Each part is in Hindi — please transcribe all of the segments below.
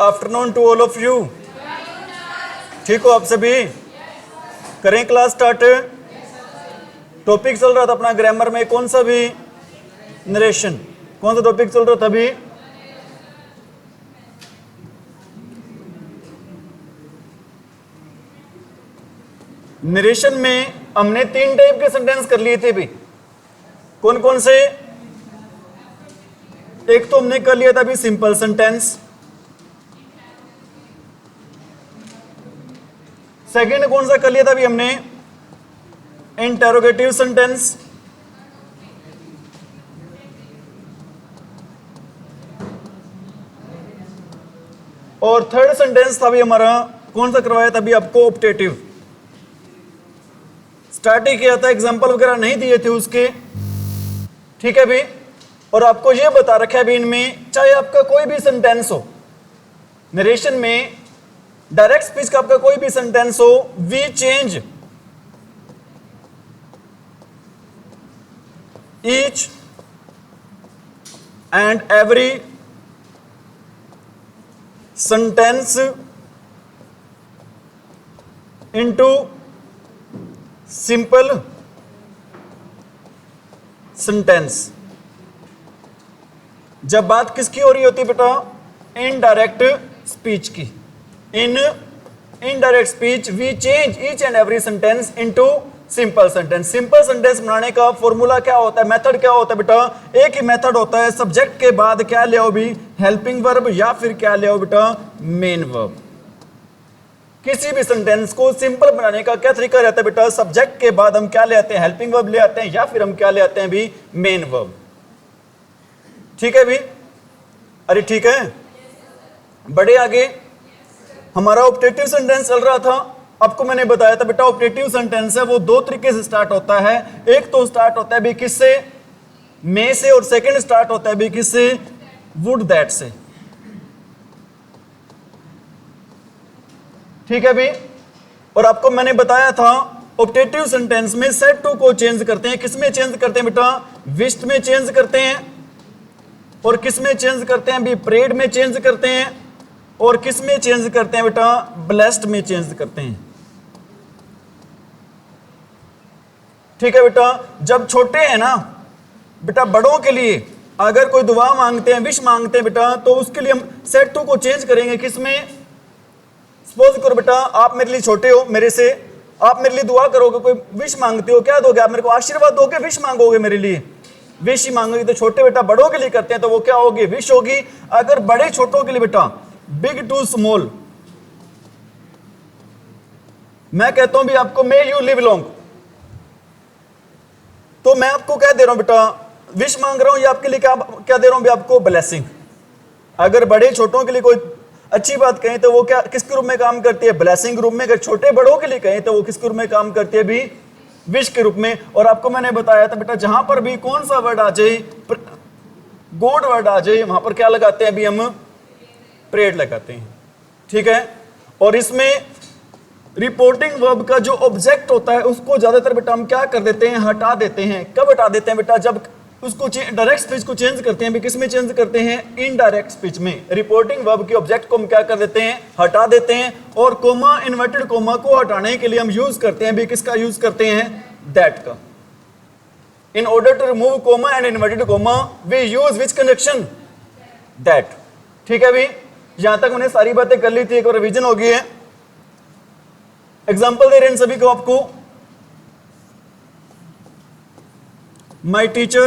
Afternoon to all of you. ठीक हो आप सभी? करें क्लास स्टार्ट। टॉपिक चल रहा था अपना ग्रामर में कौन सा भी? नरेशन। कौन सा टॉपिक चल रहा था अभी? नरेशन में हमने 3 टाइप के सेंटेंस कर लिए थे भी। कौन कौन से? एक तो हमने कर लिया था अभी सिंपल सेंटेंस। सेकंड कौन सा कर लिया था अभी हमने? Interrogative sentence. और थर्ड सेंटेंस था अभी हमारा कौन सा करवाया था अभी आपको? ऑप्टेटिव। स्टार्ट ही किया था, एग्जांपल वगैरह नहीं दिए थे उसके। ठीक है भी। और आपको यह बता रखा है भी इनमें, चाहे आपका कोई भी सेंटेंस हो नरेशन में, डायरेक्ट स्पीच का आपका कोई भी सेंटेंस हो, we change each and every sentence into simple sentence. जब बात किसकी हो रही होती बेटा? इनडायरेक्ट स्पीच की। In indirect speech we change each and every sentence into simple sentence. Simple sentence बनाने का फॉर्मूला क्या होता है? मेथड क्या होता है बेटा? एक ही मेथड होता है, सब्जेक्ट के बाद क्या ले आओ भी? हेल्पिंग वर्ब, या फिर क्या ले आओ बेटा? Main verb. किसी भी सेंटेंस को सिंपल बनाने का क्या तरीका रहता है बेटा? सब्जेक्ट के बाद हम क्या ले आते हैं? हेल्पिंग वर्ब ले आते हैं, या फिर हम क्या ले आते हैं भी? Main verb. ठीक है भी? अरे ठीक है, बड़े आगे हमारा ऑप्टेटिव सेंटेंस चल रहा था। आपको मैंने बताया था बेटा ऑप्टेटिव सेंटेंस है वो 2 तरीके से स्टार्ट होता है। एक तो स्टार्ट होता है भी किससे? मे से। और सेकंड स्टार्ट होता है भी किससे? वुड दैट से। ठीक है भी। और आपको मैंने बताया था ऑप्टेटिव सेंटेंस में सेड टू को चेंज करते हैं। किसमें चेंज करते हैं बेटा? विश्ड में चेंज करते हैं। और किस में चेंज करते हैं भी? प्रेड में चेंज करते हैं। और किस में चेंज करते हैं बेटा? ब्लेस्ड में चेंज करते हैं। ठीक है बेटा। जब छोटे हैं ना बेटा, बड़ों के लिए अगर कोई दुआ मांगते हैं, विश मांगते हैं बेटा, तो उसके लिए हम सेड टू को चेंज करेंगे। किस में? सपोज करो बेटा आप मेरे लिए छोटे हो, मेरे से आप मेरे लिए दुआ करोगे, कोई विश मांगते हो, क्या दोगे आप मेरे को? आशीर्वाद दोगे, विश मांगोगे मेरे लिए? विश ही मांगोगे। तो छोटे बेटा बड़ों के लिए करते हैं तो वो क्या होगी? विश होगी। अगर बड़े छोटों के लिए बेटा, बिग टू स्मॉल, मैं कहता हूं भी आपको मे यू लिव लॉन्ग, तो मैं आपको क्या दे रहा हूं बेटा? विश मांग रहा हूं, या आपके लिए क्या क्या दे रहा हूं भी? आपको ब्लेसिंग। अगर बड़े छोटों के लिए कोई अच्छी बात कहें तो वो क्या किसके रूप में काम करती है? ब्लेसिंग रूप में। अगर छोटे बड़ों के लिए कहें तो वो किसके रूप में काम करती है भी? विश के रूप में। और आपको मैंने बताया था बेटा जहां पर भी कौन सा वर्ड आ जाए, गॉड वर्ड आ जाए, वहां पर क्या लगाते हैं अभी हम? प्रेड लगाते हैं। ठीक है। और इसमें रिपोर्टिंग वर्ब का जो ऑब्जेक्ट होता है उसको ज्यादातर बेटा हम क्या कर देते हैं? हटा देते हैं। कब हटा देते हैं बेटा? जब उसको डायरेक्ट स्पीच को चेंज करते हैं भी। किस में चेंज करते हैं? इनडायरेक्ट स्पीच में। रिपोर्टिंग वर्ब के ऑब्जेक्ट को हम क्या कर देते हैं? हटा देते हैं। और कोमा, इन्वर्टेड कोमा को हटाने के लिए हम यूज करते हैं भी किसका यूज करते हैं? दैट का। In order to remove comma and inverted comma we use which conjunction? That. ठीक है भी। यहां तक उन्हें सारी बातें कर ली थी, एक और रिवीजन हो गई है। एग्जाम्पल दे रहे हैं सभी को आपको। My teacher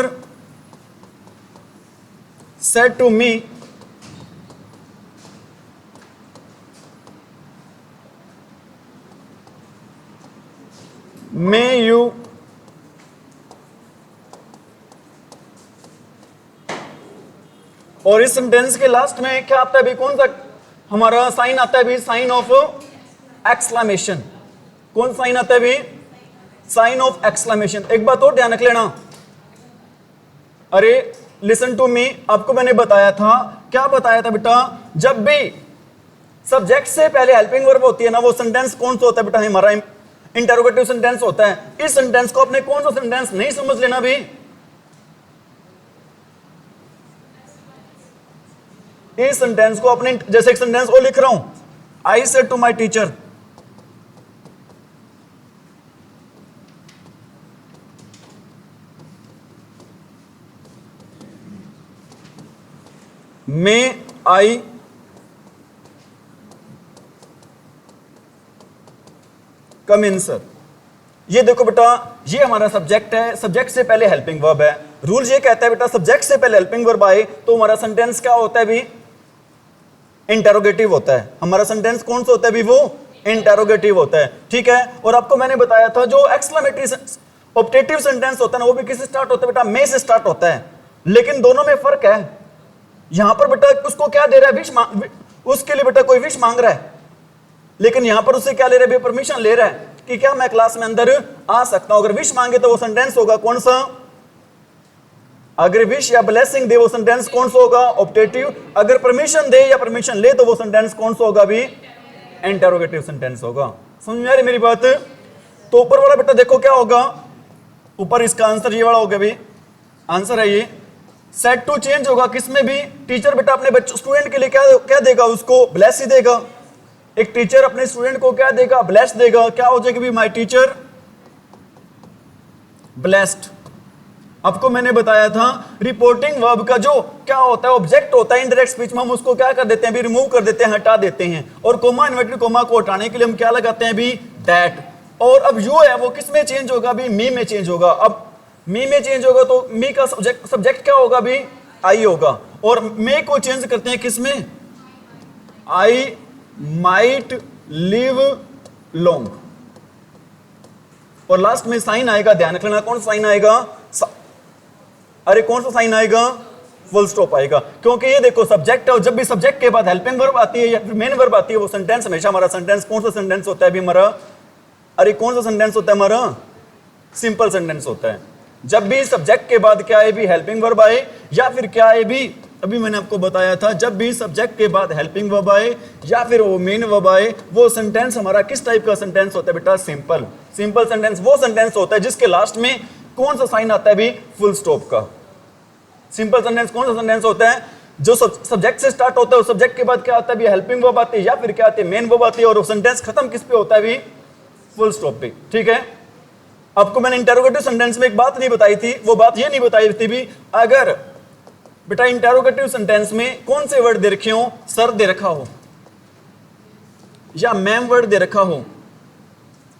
said to me, may you और इस सेंटेंस के लास्ट में क्या आता है भी? कौन सा हमारा साइन आता है भी? Sign of exclamation. कौन साइन आता है भी? Sign of exclamation. एक बात और ध्यान रख लेना। अरे लिसन टू मी, आपको मैंने बताया था, क्या बताया था बेटा? जब भी सब्जेक्ट से पहले हेल्पिंग वर्ब होती है ना, वो सेंटेंस कौन सा होता है बेटा? हमारा इंटरोगेटिव सेंटेंस होता है। इस सेंटेंस को अपने कौन सा सेंटेंस नहीं समझ लेना भी? इस सेंटेंस को अपने, जैसे एक सेंटेंस और लिख रहा हूं, I said to my teacher, may I come in sir. ये देखो बेटा, ये हमारा सब्जेक्ट है, सब्जेक्ट से पहले हेल्पिंग वर्ब है। रूल ये कहता है बेटा, सब्जेक्ट से पहले हेल्पिंग वर्ब आए तो हमारा सेंटेंस क्या होता है भी? इंटेरोगेटिव होता है। हमारा सेंटेंस कौन सा होता है भी? वो इंटेरोगेटिव होता है, ठीक है। और आपको मैंने बताया था जो एक्सक्लेमेटरी ऑप्टेटिव सेंटेंस होता है ना, वो भी किससे स्टार्ट होता है बेटा? मे से स्टार्ट होता है, लेकिन दोनों में फर्क है। यहां पर बेटा उसको क्या दे रहा है? विश उसके लिए बेटा कोई विश मांग रहा है, लेकिन यहां पर उससे क्या ले रहा है? परमिशन ले रहा है कि क्या मैं क्लास में अंदर आ सकता हूं। अगर विश मांगे तो वो सेंटेंस होगा कौन सा? अगर विश या ब्लेसिंग दे वो सेंटेंस कौन सा होगा? ऑप्टेटिव। अगर परमिशन दे या परमिशन ले तो वो सेंटेंस कौन सा होगा भी? इंटरोगेटिव सेंटेंस होगा। समझ में आ रही मेरी बात? तो ऊपर वाला बेटा देखो क्या होगा, ऊपर इसका आंसर ये वाला होगा भी, आंसर है ये। सेट टू चेंज होगा किसमें भी? टीचर बेटा अपने बच्चों स्टूडेंट के लिए क्या देगा? उसको ब्लेस ही देगा। एक टीचर अपने स्टूडेंट को क्या देगा? ब्लेस देगा। क्या हो जाएगा भी? My teacher blessed. आपको मैंने बताया था रिपोर्टिंग वर्ब का जो क्या होता है? ऑब्जेक्ट होता है इंडायरेक्ट स्पीच में, हम उसको क्या कर देते हैं भी? रिमूव कर देते हैं, हटा देते हैं। और कोमा, इन्वर्टेड कोमा को हटाने के लिए हम क्या लगाते हैं भी? दैट। और अब यू है वो किस में चेंज होगा भी? मी में चेंज होगा। अब मी में चेंज होगा तो मी का सब्जेक्ट क्या होगा भी? आई होगा। और मे को चेंज करते हैं किस में? I might live long. और लास्ट में साइन आएगा, ध्यान रखना। कौन सा साइन आएगा? अरे कौन सा साइन आएगा? फुल स्टॉप आएगा। क्योंकि ये देखो सब्जेक्ट है, और जब भी सब्जेक्ट के बाद हेल्पिंग वर्ब आती है या फिर मेन वर्ब आती है, वो सेंटेंस हमेशा हमारा सेंटेंस कौन सा सेंटेंस होता है भी हमारा? अरे कौन सा सेंटेंस होता है हमारा? सिंपल सेंटेंस होता है। जब भी सब्जेक्ट के बाद क्या है भी? हेल्पिंग वर्ब आए, या फिर क्या है भी? अभी मैंने आपको बताया था, जब भी सब्जेक्ट के बाद हेल्पिंग वर्ब आए या फिर वो मेन वर्ब आए, वो सेंटेंस हमारा किस टाइप का सेंटेंस होता है बेटा? सिंपल। सिंपल सेंटेंस वो सेंटेंस होता है जिसके लास्ट में कौन सा साइन आता है भी? फुल स्टॉप का। सिंपल सेंटेंस कौन सा सेंटेंस होता है? जो सब्जेक्ट से स्टार्ट होता है, सब्जेक्ट के बाद क्या आता है भी? हेल्पिंग वर्ब आती है या फिर क्या आती है? मेन वर्ब आती है, और वो सेंटेंस खत्म किस पे होता है भी? फुल स्टॉप पे, ठीक है। आपको मैंने इंटेरोगेटिव सेंटेंस में एक बात नहीं बताई थी, वो बात ये नहीं बताई थी भी, अगर बेटा इंटेरोगेटिव सेंटेंस में कौन से वर्ड दे रखे हो? सर दे रखा हो, या मैम वर्ड दे रखा हो,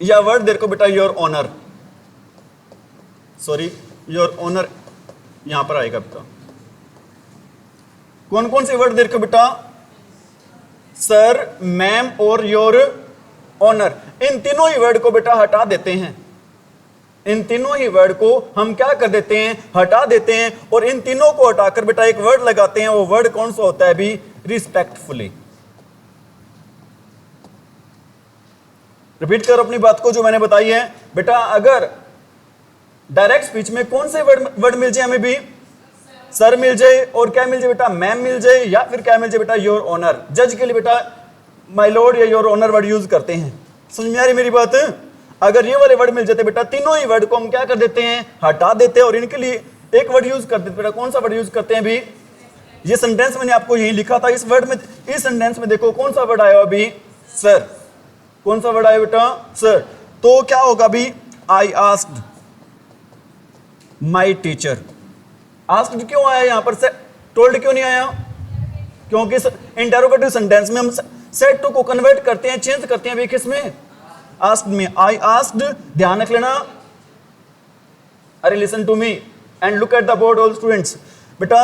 या वर्ड दे रखो बेटा your honour, sorry your honour, यहां पर आएगा बेटा। कौन कौन से वर्ड दे रखे बेटा? सर, मैम और योर ऑनर। इन तीनों ही वर्ड को बेटा हटा देते हैं। इन तीनों ही वर्ड को हम क्या कर देते हैं? हटा देते हैं। और इन तीनों को हटाकर बेटा एक वर्ड लगाते हैं। वो वर्ड कौन सा होता है भी? रिस्पेक्टफुली। रिपीट कर अपनी बात को जो मैंने बताई है बेटा। अगर डायरेक्ट स्पीच में कौन से वर्ड मिल जाए हमें भी? सर मिल जाए, और क्या मिल जाए बेटा? मैम मिल जाए, या फिर क्या मिल जाए बेटा? Your honour. जज के लिए बेटा माय लॉर्ड या योर ऑनर वर्ड यूज करते हैं। समझ में आ रही मेरी बात? अगर ये वाले वर्ड मिल जाते बेटा, तीनों ही वर्ड को हम क्या कर देते हैं? हटा देते हैं, और इनके लिए एक वर्ड यूज कर देते बेटा। कौन सा वर्ड यूज करते हैं भी? ये सेंटेंस मैंने आपको यही लिखा था। इस वर्ड में, इस सेंटेंस में देखो कौन सा वर्ड आया अभी? सर। कौन सा वर्ड आया बेटा? सर। तो क्या होगा भी? I asked my teacher. Asked क्यों आया यहां पर? टोल्ड क्यों नहीं आया? क्योंकि इंटेरोगेटिव सेंटेंस में हम सेड टू को कन्वर्ट करते हैं, चेंज करते हैं भी किसमें? आस्क्ड में। आई आस्क्ड, ध्यान रख लेना। अरे listen to me and look at the board all students. बेटा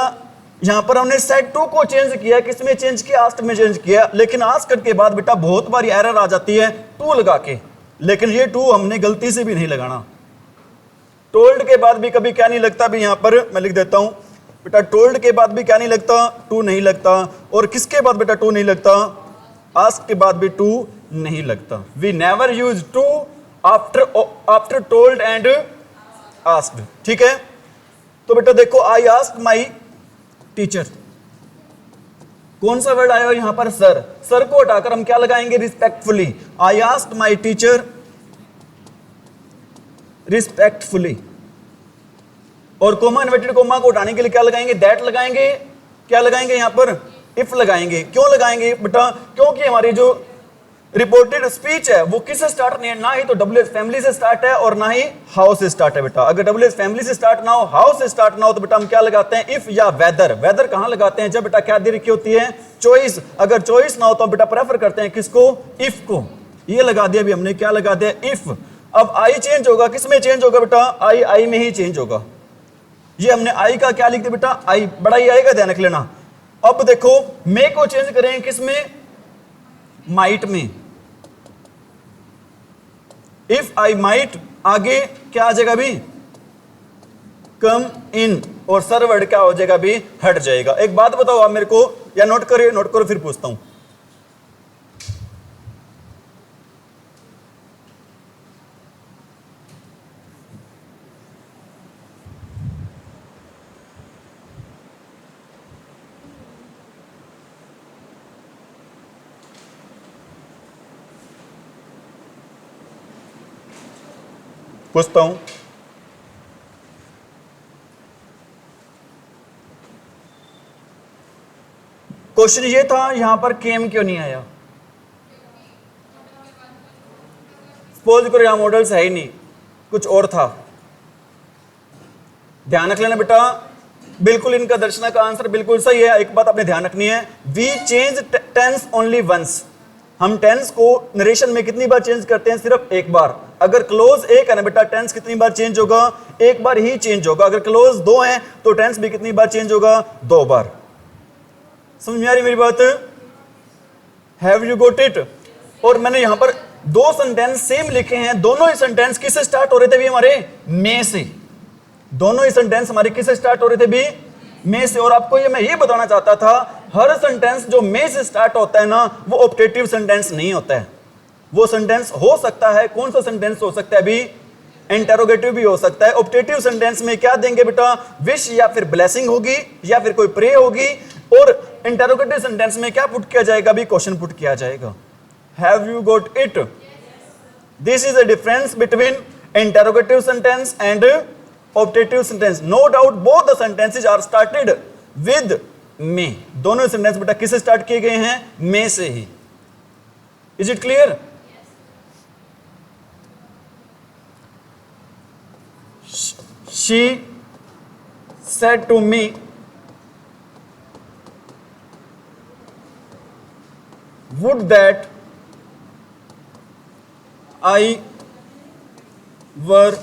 यहां पर हमने सेड टू को चेंज किया, किसमें चेंज किया? आस्क्ड में चेंज किया। लेकिन आस्क्ड के बाद बेटा बहुत बार एरर आ जाती है टू लगा के, लेकिन ये टू हमने गलती से भी नहीं लगाना। टोल्ड के बाद भी कभी क्या नहीं लगता भी? यहां पर मैं लिख देता हूं बेटा, टोल्ड के बाद भी क्या नहीं लगता? टू नहीं लगता। और किसके बाद बेटा टू नहीं लगता? आस्क के बाद भी टू नहीं लगता। We never use to after told and asked, ठीक है। तो बेटा देखो, आई आस्क्ड माई टीचर। कौन सा वर्ड आया यहां पर? सर। सर को हटाकर हम क्या लगाएंगे? Respectfully. I asked my teacher respectfully. और कोमा, इन्वर्टेड कोमा को हटाने के लिए क्या लगाएंगे? दैट लगाएंगे। क्या लगाएंगे यहां पर? इफ लगाएंगे। क्यों लगाएंगे बेटा? क्योंकि हमारी जो रिपोर्टेड स्पीच है वो किससे स्टार्ट नहीं है, ना ही तो WH फैमिली से स्टार्ट है और ना ही हाउस से स्टार्ट है बेटा। अगर WH फैमिली से स्टार्ट ना हो, हाउस से स्टार्ट ना हो, तो बेटा हम क्या लगाते हैं? इफ या वेदर। वेदर कहां लगाते हैं? जब बेटा क्या दे रखी होती है? चॉइस। अगर चॉइस ना हो तो बेटा प्रेफर करते हैं किसको? इफ को। ये लगा दिया अभी हमने, क्या लगा दिया? इफ। अब आई चेंज होगा, किस में चेंज होगा बेटा? आई में ही चेंज होगा। ये हमने आई का क्या लिख दिया बेटा? आई, बड़ा ही आएगा, ध्यान रख लेना। अब देखो मे को चेंज करें किस में? माइट में। इफ आई माइट, आगे क्या आ जाएगा भी? कम इन, और सर वर्ड क्या हो जाएगा भी? हट जाएगा। एक बात बताओ आप मेरे को, या नोट करो, नोट करो, फिर पूछता हूं। पूछता हूं, क्वेश्चन ये था यहां पर केम क्यों नहीं आया? सपोज करो यहां मॉडल्स है ही नहीं, कुछ और था। ध्यान रख लेना बेटा, बिल्कुल इनका दर्शना का आंसर बिल्कुल सही है। एक बात आपने ध्यान रखनी है, we change tense only once. हम टेंस को नरेशन में कितनी बार चेंज करते हैं? सिर्फ एक बार। अगर क्लोज एक है ना बेटा, टेंस कितनी बार चेंज होगा? एक बार ही चेंज होगा। अगर क्लोज दो है तो टेंस भी कितनी बार चेंज होगा? दो बार। समझ में आ रही मेरी बात? Have you got it? और मैंने यहां पर दो सेंटेंस सेम लिखे हैं, दोनों ही सेंटेंस किससे स्टार्ट हो रहे थे भी? हमारे में से। दोनों ही सेंटेंस हमारे किससे स्टार्ट हो रहे थे भी? में से। और आपको ये मैं ये बताना चाहता था, हर सेंटेंस जो में से स्टार्ट होता है ना, वो ऑब्जेक्टिव सेंटेंस नहीं होता है। वो सेंटेंस हो सकता है, कौन सा सेंटेंस हो सकता है अभी? इंटरोगेटिव भी हो सकता है। ऑब्जेक्टिव सेंटेंस में क्या देंगे बेटा? विश या फिर ब्लेसिंग होगी या फिर कोई प्रे होगी। और इंटरोगेटिव सेंटेंस में क्या पुट किया जाएगा? भी क्वेश्चन पुट किया जाएगा। Have you got it? This is a difference between interrogative sentence and objective sentence. No doubt both the sentences are started with may. दोनों सेंटेंस बेटा किससे स्टार्ट किए गए हैं? मे से ही। Is it clear? She said to me, would that I were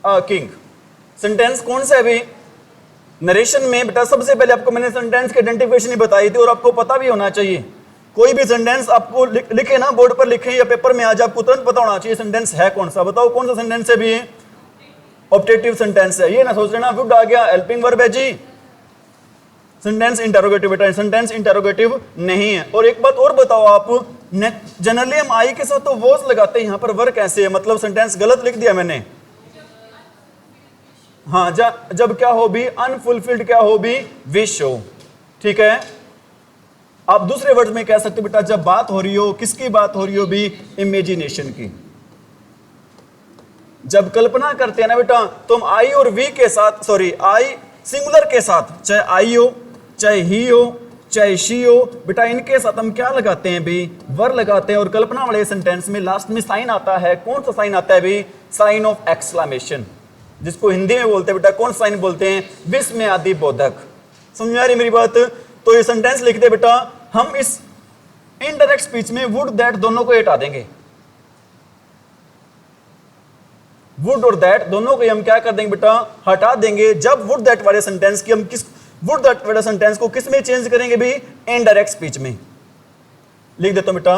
a king। Sentence कौन सा है अभी? नरेशन में बेटा सबसे पहले आपको मैंने सेंटेंस की आइडेंटिफिकेशन ही बताई थी, और आपको पता भी होना चाहिए। कोई भी सेंटेंस आपको लिखे ना, बोर्ड पर लिखे या पेपर में आज, आपको तुरंत पता होना चाहिए सेंटेंस है कौन सा। बताओ कौन सा सेंटेंस है भी? ऑब्जेक्टिव सेंटेंस है। ये ना सोच लेना वुड आ गया, हेल्पिंग वर्ब है जी, सेंटेंस इंटरोगेटिव बेटा, सेंटेंस इंटरोगेटिव नहीं है। और एक बात और बताओ आप, जनरली हम आई के साथ तो वॉज लगाते हैं, यहां पर वर्ब कैसे है? मतलब सेंटेंस गलत लिख दिया मैंने। हाँ, जब क्या हो भी? अनफुलफिल्ड क्या हो भी? विश हो। ठीक है। आप दूसरे वर्ड में कह सकते हो बेटा, जब बात हो रही हो, किसकी बात हो रही हो भी? इमेजिनेशन की। जब कल्पना करते हैं ना बेटा, तो हम आई और वी के साथ, सॉरी आई सिंगुलर के साथ, चाहे आई हो, चाहे ही हो, चाहे शी हो, बेटा इनके साथ हम क्या लगाते हैं भी? वर लगाते हैं। और कल्पना वाले सेंटेंस में लास्ट में साइन आता है। कौन सा साइन आता है भी? साइन ऑफ एक्सक्लेमेशन, जिसको हिंदी में बोलते हैं बेटा, कौन साइन बोलते हैं? विस्मय आदि बोधक। समझ में आ रही मेरी बात? तो ये सेंटेंस लिख दे बेटा, हम इस इनडायरेक्ट स्पीच में वुड दैट दोनों को हटा देंगे। वुड और दैट दोनों को हम क्या कर देंगे बेटा? हटा देंगे। जब वुड दैट वाले सेंटेंस की हम किस वुड दैट वाले सेंटेंस को किस में चेंज करेंगे भी? इनडायरेक्ट स्पीच में। लिख देता हूं बेटा,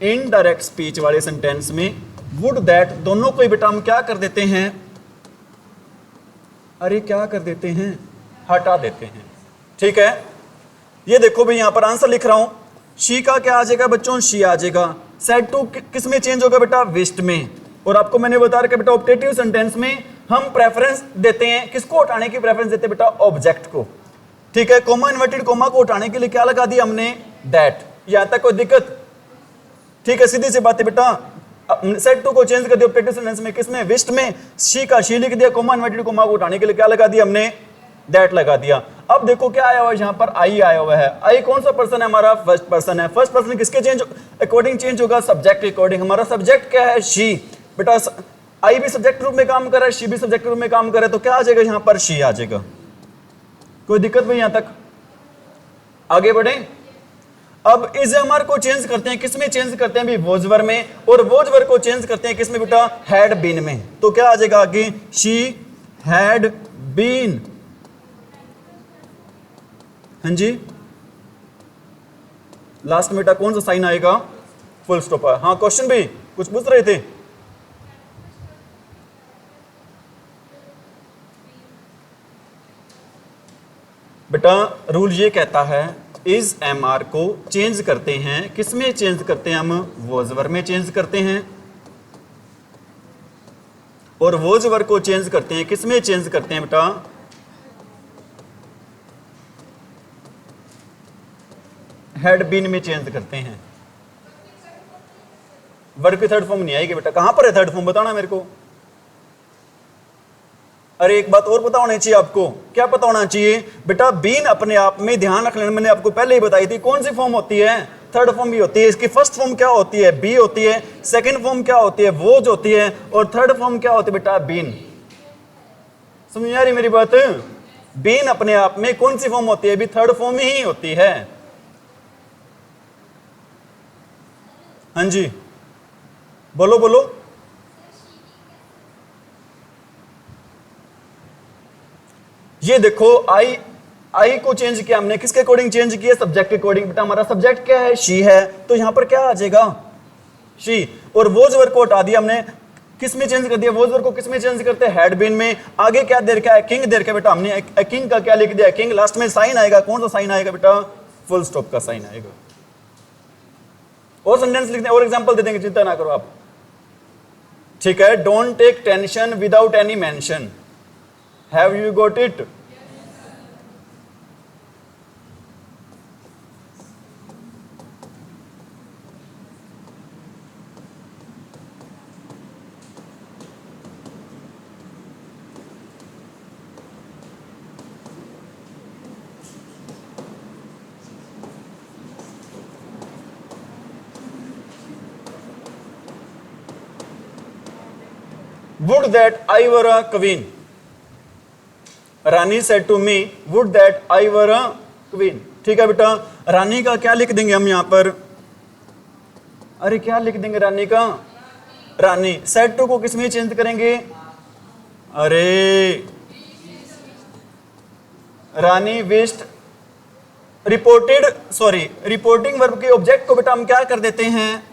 इनडायरेक्ट स्पीच वाले सेंटेंस में वुड दैट दोनों को बेटा हम क्या कर देते हैं? अरे क्या कर देते हैं? हटा देते हैं। ठीक है। ये देखो भाई, यहां पर आंसर लिख रहा हूं। शी का क्या आ जाएगा बच्चों? शी आ जाएगा। सेड टू किस में चेंज होगा बेटा? विश्ड में। और आपको मैंने बता रखा बेटा, ऑब्जेक्टिव सेंटेंस में हम प्रेफरेंस देते हैं, किसको हटाने की प्रेफरेंस देते हैं बेटा? ऑब्जेक्ट को। ठीक है। कोमा इन्वर्टेड कोमा को हटाने के लिए क्या लगा दिया हमने? दैट। यहां तक कोई दिक्कत? ठीक है, सीधी सी बात है बेटा। सेड टू को चेंज कर दिया ऑब्जेक्टिव सेंटेंस में, किसमें? विश्ड में। शी का शी लिख दिया, कोमा इन्वर्टेड कोमा को हटाने के लिए क्या लगा दिया हमने? दैट लगा दिया। अब देखो क्या आया हुआ है यहाँ पर, आई आया हुआ है। आई कौन सा पर्सन है हमारा, फर्स्ट पर्सन है। फर्स्ट पर्सन किसके चेंज अकॉर्डिंग चेंज होगा, सब्जेक्ट के अकॉर्डिंग। हमारा सब्जेक्ट क्या है, शी। बेटा आई भी सब्जेक्ट रूप में काम कर रहा है, शी भी सब्जेक्ट रूप में काम कर रहा है, तो क्या आ जाएगा यहाँ पर, शी आ जाएगा। कोई दिक्कत नहीं, यहां तक आगे बढ़े। अब इज एमआर को चेंज करते हैं, किसमें चेंज करते हैं भी, वोजवर में, और वोजवर को चेंज करते हैं किसमें बेटा, हैड बीन में। तो क्या आ जाएगा आगे, शी हैड बीन। हाँ जी, लास्ट में बेटा कौन सा साइन आएगा, फुल स्टॉप। हाँ क्वेश्चन भी कुछ पूछ रहे थे। बेटा रूल ये कहता है इज एम आर को चेंज करते हैं, किसमें चेंज करते हैं हम, वोजवर में चेंज करते हैं, और वोजवर को चेंज करते हैं किसमें चेंज करते हैं बेटा, हैड बीन में चेंज करते हैं। वर्ब की थर्ड फॉर्म नहीं आएगी बेटा, कहां पर है थर्ड फॉर्म बताना मेरे को। अरे एक बात और पता होनी चाहिए आपको, क्या पता होना चाहिए बेटा, बीन अपने आप में ध्यान रख लेना, मैंने आपको पहले ही बताई थी कौन सी फॉर्म होती है, थर्ड फॉर्म भी होती है। इसकी फर्स्ट फॉर्म क्या होती है, बी होती है, सेकंड फॉर्म क्या होती है, वोज होती है, और थर्ड फॉर्म क्या होती है बेटा, बीन। समझ आ रही मेरी बात, बीन अपने आप में कौन सी फॉर्म होती है, भी थर्ड फॉर्म ही होती है। हाँ जी बोलो बोलो। ये देखो आई को चेंज किया हमने, किसके अकॉर्डिंग चेंज किया, सब्जेक्ट के अकॉर्डिंग। बेटा हमारा सब्जेक्ट क्या है, शी है, तो यहां पर क्या आ जाएगा, शी। और वोज वर्ब को हटा दिया हमने, किसमें चेंज कर दिया, वोज वर्ब को किसमें चेंज करते हैं, हैड बीन में। आगे क्या दे रखा है, किंग दे रखा है बेटा, हमने किंग का क्या लिख दिया, किंग। लास्ट में साइन आएगा, कौन सा साइन आएगा बेटा, फुल स्टॉप का साइन आएगा। और सेंटेंस लिखते हैं, और एग्जांपल दे देंगे, चिंता ना करो आप, ठीक है। Don't take tension without any mention, have you got it. Would that I were a queen. Rani said to me, would that I were a queen. ठीक है बेटा, रानी का क्या लिख देंगे हम यहां पर, अरे क्या लिख देंगे रानी का, रानी। said to को किसमें चेंज करेंगे, अरे रानी wished, reported, sorry reporting verb के ऑब्जेक्ट को बेटा हम क्या कर देते हैं,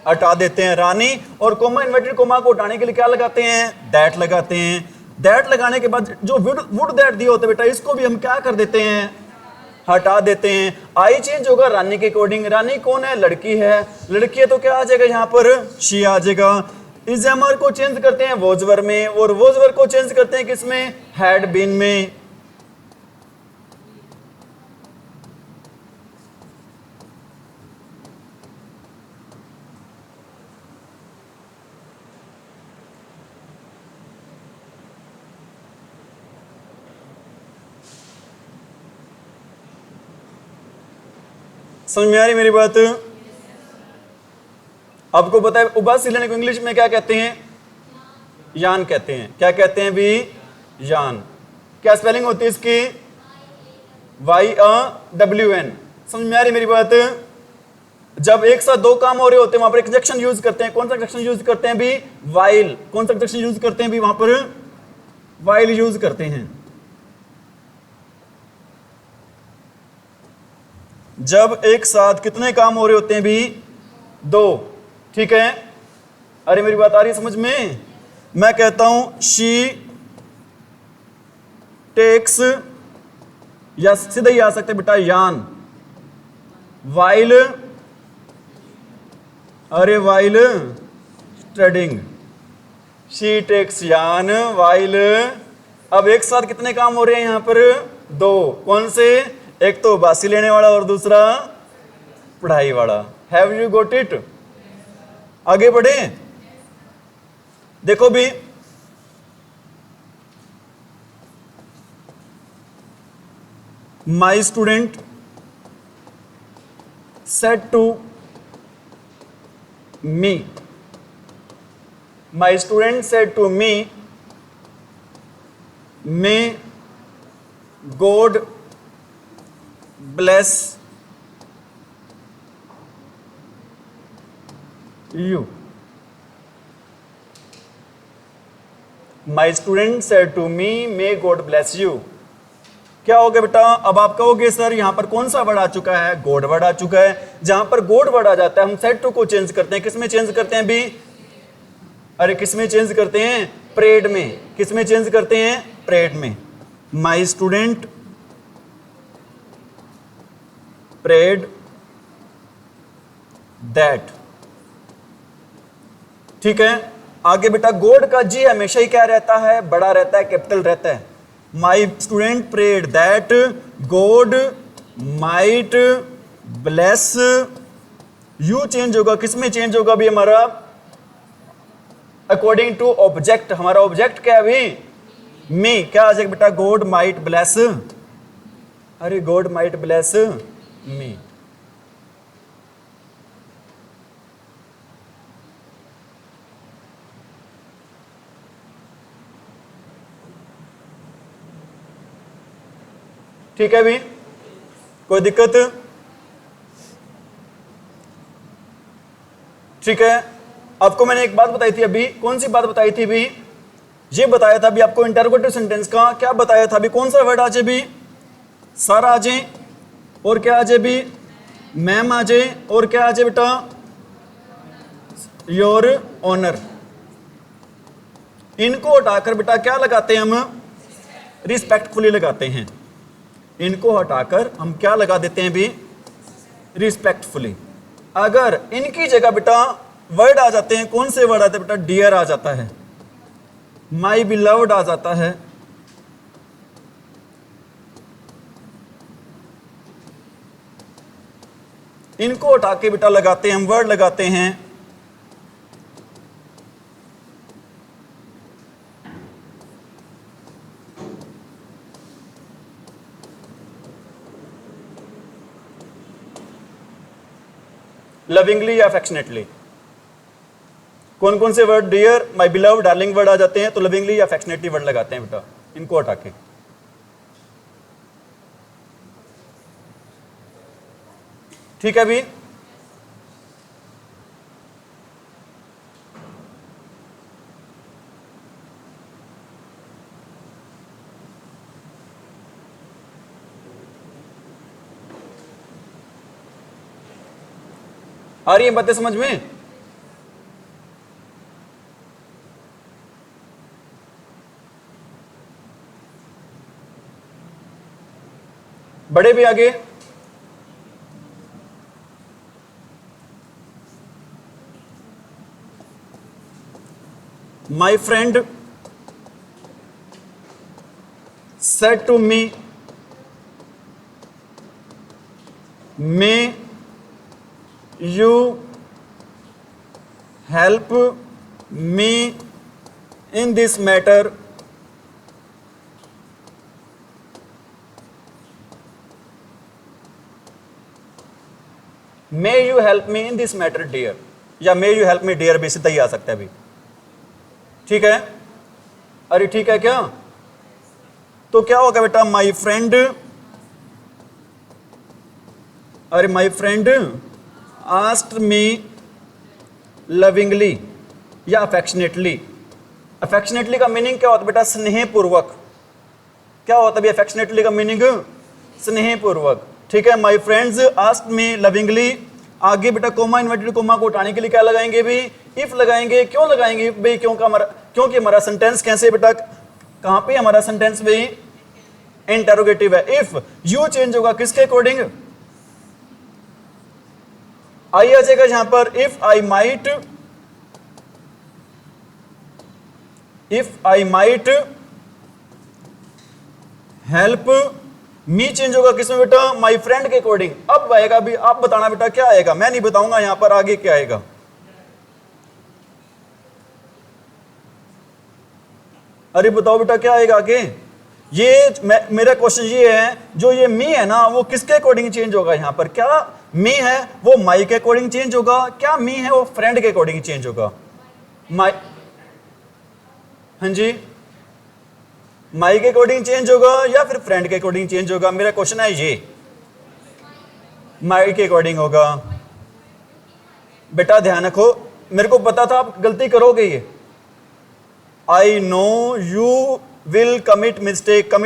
हटा देते हैं, रानी। और कोमा इन्वर्टेड कोमा को हटाने के लिए क्या लगाते हैं, दैट लगाते हैं। दैट लगाने के बाद जो वुड दैट दिए होते बेटा, इसको भी हम क्या कर देते हैं, हटा देते हैं। आई चेंज होगा रानी के अकॉर्डिंग, रानी कौन है, लड़की है, लड़की है तो क्या आ जाएगा यहाँ पर, शी आ जाएगा। इस एमआर को चेंज करते हैं वोजवर में, और वोजवर को चेंज करते हैं किसमें, हैड बीन में। समझ में आ रही मेरी बात, आपको पता है उबासिलन को इंग्लिश में क्या कहते हैं, यान कहते हैं। क्या कहते हैं भी, यान। क्या स्पेलिंग होती है इसकी, YAWN। समझ में आ रही मेरी बात। जब एक साथ दो काम हो रहे होते हैं वहां पर एक कंजक्शन यूज करते हैं, कौन सा कंजक्शन यूज करते हैं भी, वाइल। कौन सा कंजक्शन यूज करते हैं भी, वहां पर वाइल यूज करते हैं। जब एक साथ कितने काम हो रहे होते हैं भी, दो, ठीक है। अरे मेरी बात आ रही है समझ में, मैं कहता हूं शी टेक्स, या सीधा ही आ सकते बेटा यान, वाइल, अरे वाइल स्टडिंग, शी टेक्स यान वाइल। अब एक साथ कितने काम हो रहे हैं यहां पर, दो। कौन से, एक तो बासी लेने वाला और दूसरा पढ़ाई वाला। Have you got it. आगे बढ़े, देखो भी my student said to me, my student said to me, may God bless you. My student said to me may God bless you. क्या हो गया बेटा? अब आप कहोगे सर यहां पर कौन सा वर्ड आ चुका है? गॉड वर्ड आ चुका है। जहां पर गॉड वर्ड आ जाता है हम सेड टू को चेंज करते हैं, किस में चेंज करते हैं भी? अरे किस में चेंज करते हैं? प्रेड में। किस में चेंज करते हैं? प्रेड में। My student prayed that. ठीक है, आगे बेटा गॉड का जी हमेशा ही क्या रहता है? बड़ा रहता है, कैपिटल रहता है। My student prayed that God might bless you change होगा, किस में चेंज होगा भी हमारा? According to object. हमारा ऑब्जेक्ट क्या है अभी? मी। क्या आ जाएगा बेटा? गॉड माइट ब्लेस, अरे गॉड माइट ब्लेस मी। ठीक है भी, कोई दिक्कत? ठीक है, आपको मैंने एक बात बताई थी अभी। कौन सी बात बताई थी भी? ये बताया था अभी आपको इंटरोगेटिव सेंटेंस का। क्या बताया था अभी? कौन सा वर्ड आ जाए भी? सर आ जाए, और क्या आ जाए भी? मैम आ जाए, और क्या आ जाए बेटा? Your honour. इनको हटाकर बेटा क्या लगाते हैं हम? रिस्पेक्टफुली लगाते हैं। इनको हटाकर हम क्या लगा देते हैं भी? रिस्पेक्टफुली। अगर इनकी जगह बेटा वर्ड आ जाते हैं, कौन से वर्ड आते हैं बेटा? डियर आ जाता है, माई बिलव्ड आ जाता है, इनको हटा के बेटा लगाते हैं हम वर्ड लगाते हैं लविंगली या अफेक्शनेटली। कौन कौन से वर्ड? डियर, माई बिलव, डार्लिंग वर्ड आ जाते हैं, तो लविंगली या अफेक्शनेटली वर्ड लगाते हैं बेटा इनको हटा के। ठीक है भी, आ रही है बातें समझ में? बड़े भी आगे। My friend said to me may you help me in this matter, may you help me in this matter dear, या may you help me dear भी सीधा ही आ सकता है भी। ठीक है, अरे ठीक है क्या? तो क्या होगा बेटा? माई फ्रेंड, अरे my friend asked me lovingly या अफेक्शनेटली। अफेक्शनेटली का मीनिंग क्या होता है बेटा? स्नेहपूर्वक। क्या होता है अफेक्शनेटली का मीनिंग? स्नेहपूर्वक। ठीक है, my friends asked me lovingly. आगे बेटा कोमा, इन्वर्टेड कोमा को उठाने के लिए क्या लगाएंगे भी? इफ लगाएंगे। क्यों लगाएंगे भाई? क्योंकि हमारा सेंटेंस कैसे बेटा? कहां पे हमारा सेंटेंस भाई? इंटरोगेटिव है। इफ यू चेंज होगा किसके अकॉर्डिंग? आई आ जाएगा यहां पर। If I might help me change होगा किसमें बेटा? माई फ्रेंड के अकॉर्डिंग। अब आएगा भी, आप बताना बेटा क्या आएगा? मैं नहीं बताऊंगा यहां पर आगे क्या आएगा। अरे बताओ बेटा क्या आएगा आगे? मेरा क्वेश्चन ये है, जो ये मी है ना वो किसके अकॉर्डिंग चेंज होगा यहाँ पर? क्या मी है वो माई के अकॉर्डिंग चेंज होगा? क्या मी है वो फ्रेंड के अकॉर्डिंग चेंज होगा? माई, हाँ जी, माई के अकॉर्डिंग चेंज होगा या फिर फ्रेंड के अकॉर्डिंग चेंज होगा? मेरा क्वेश्चन है ये, माई के अकॉर्डिंग होगा। बेटा ध्यान रखो, मेरे को पता था आप गलती करोगे ये, I know you will commit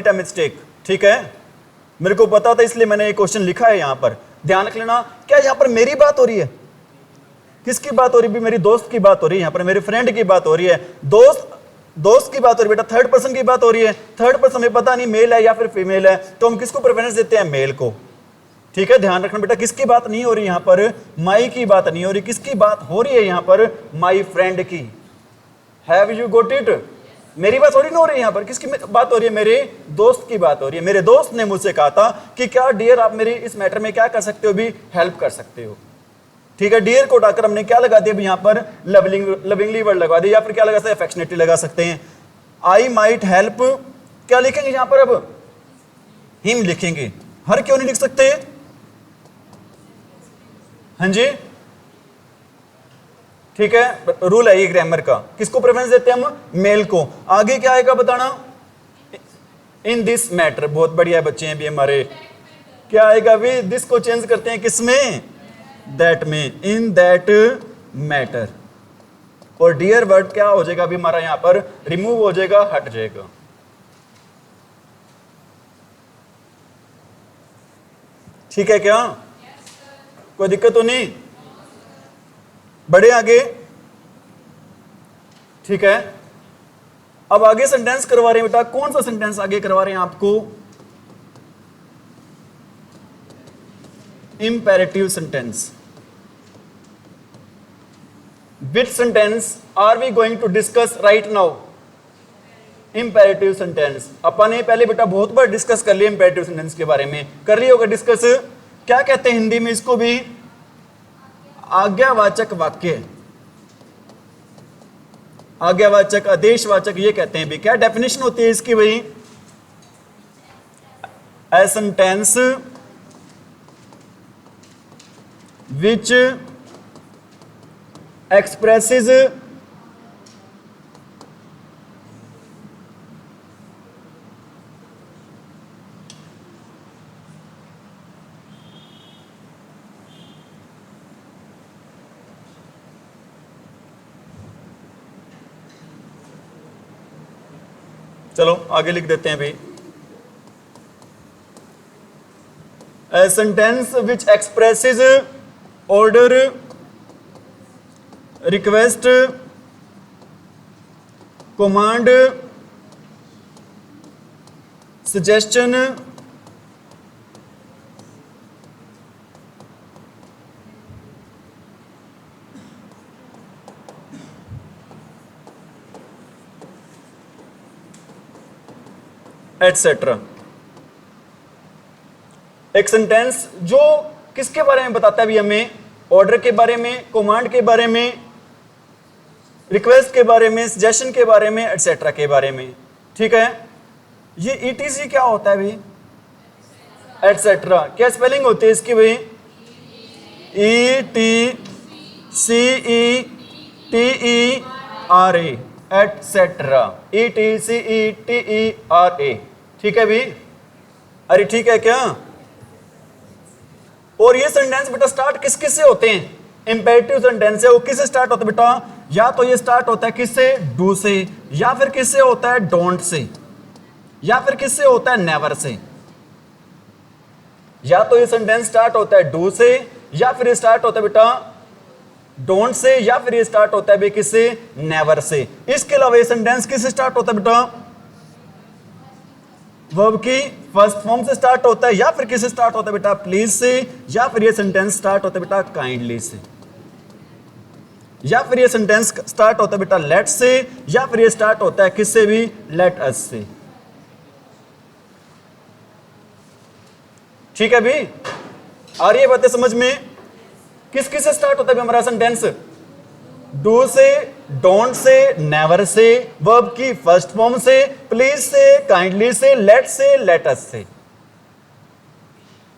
a mistake, ठीक है, मेरे को पता था इसलिए मैंने ये क्वेश्चन लिखा है यहां पर। ध्यान रख लेना, क्या यहां पर मेरी बात हो रही है? किसकी बात हो रही है? मेरी दोस्त की बात हो रही है, यहां पर मेरे फ्रेंड की बात हो रही है, दोस्त की बात हो रही है। बेटा थर्ड पर्सन की बात हो रही है, थर्ड पर्सन में पता नहीं मेल है या फिर फीमेल है, तो हम किसको प्रेफरेंस देते हैं? मेल को, ठीक है। ध्यान रखना बेटा, किसकी बात नहीं हो रही यहां पर? माई की बात नहीं हो रही, किसकी बात हो रही है यहां पर? माई फ्रेंड की। Have you got it? मेरी बात थोड़ी ना हो रही है यहां पर, किसकी बात हो रही है? मेरे दोस्त की बात हो रही है। मेरे दोस्त ने मुझसे कहा था कि क्या डियर आप मेरी इस मैटर में क्या कर सकते हो, भी हेल्प कर सकते हो, ठीक है। डियर को उठाकर हमने क्या लगा दिया यहां पर? लविंगली वर्ड लगा दिया, या फिर क्या लगा सकते हैं? अफेक्शनेटली लगा सकते हैं। आई माइट हेल्प, क्या लिखेंगे यहां पर? अब हिम लिखेंगे, हर क्यों नहीं लिख सकते? हाँ जी, ठीक है, रूल है ये ग्रामर का। किसको प्रेफरेंस देते हैं हम? मेल को। आगे क्या आएगा बताना? इन दिस मैटर, बहुत बढ़िया बच्चे हैं भी हमारे। क्या आएगा भी? दिस को चेंज करते हैं किसमें? दैट में, इन दैट मैटर। और डियर वर्ड क्या हो जाएगा अभी हमारा यहां पर? रिमूव हो जाएगा, हट जाएगा। ठीक है क्या? कोई दिक्कत तो नहीं? बढ़े आगे, ठीक है। अब आगे सेंटेंस करवा रहे हैं बेटा, कौन सा सेंटेंस आगे करवा रहे हैं आपको? Imperative sentence. Which sentence are we going to discuss right now? Imperative sentence. अपन ने पहले बेटा बहुत बार डिस्कस कर लिया इंपेरेटिव सेंटेंस के बारे में, कर लिया होगा डिस्कस। क्या कहते हैं हिंदी में इसको भी? आज्ञावाचक वाक्य, आज्ञावाचक, आदेशवाचक, ये कहते हैं भी। क्या डेफिनेशन होती है इसकी भाई? ए सेंटेंस विच एक्सप्रेसेस चलो आगे लिख देते हैं भाई। A sentence which expresses order, request, command, suggestion, etcetera. एक सेंटेंस जो किसके बारे में बताता है भी हमें? ऑर्डर के बारे में, कमांड के बारे में, रिक्वेस्ट के बारे में, सजेशन के बारे में, एटसेट्रा के बारे में, ठीक है। ये ईटीसी क्या होता है भाई? एटसेट्रा। क्या स्पेलिंग होती है इसकी भाई? ETCETERA, एटसेट्रा, ETCETERA, ठीक है भी? अरे ठीक है क्या? और ये सेंटेंस बेटा स्टार्ट किस किस से होते हैं? इंपेरेटिव सेंटेंस है, वो किससे स्टार्ट होता है बेटा? या तो ये स्टार्ट होता है किससे? डू से, या फिर किससे होता है? डोंट से, या फिर किससे होता है? Never say. या तो ये सेंटेंस स्टार्ट होता है डू से, या फिर ये स्टार्ट होता है बेटा डोंट से, या फिर ये स्टार्ट होता है बे किससे? Never say. इसके अलावा ये सेंटेंस किससे स्टार्ट होता है बेटा? वर्ब की फर्स्ट फॉर्म से स्टार्ट होता है, या फिर किससे स्टार्ट होता है बेटा? प्लीज से, या फिर ये सेंटेंस स्टार्ट होता है बेटा काइंडली से, या फिर ये सेंटेंस स्टार्ट होता है बेटा लेट से, या फिर ये स्टार्ट होता है किससे भी? लेट अस से। ठीक है भी? आ रही है बातें समझ में? किस किस से स्टार्ट होता है हमारा सेंटेंस? डू से, don't say, never say, verb की फर्स्ट फॉर्म से, प्लीज से, काइंडली से, लेट से, लेट अस से।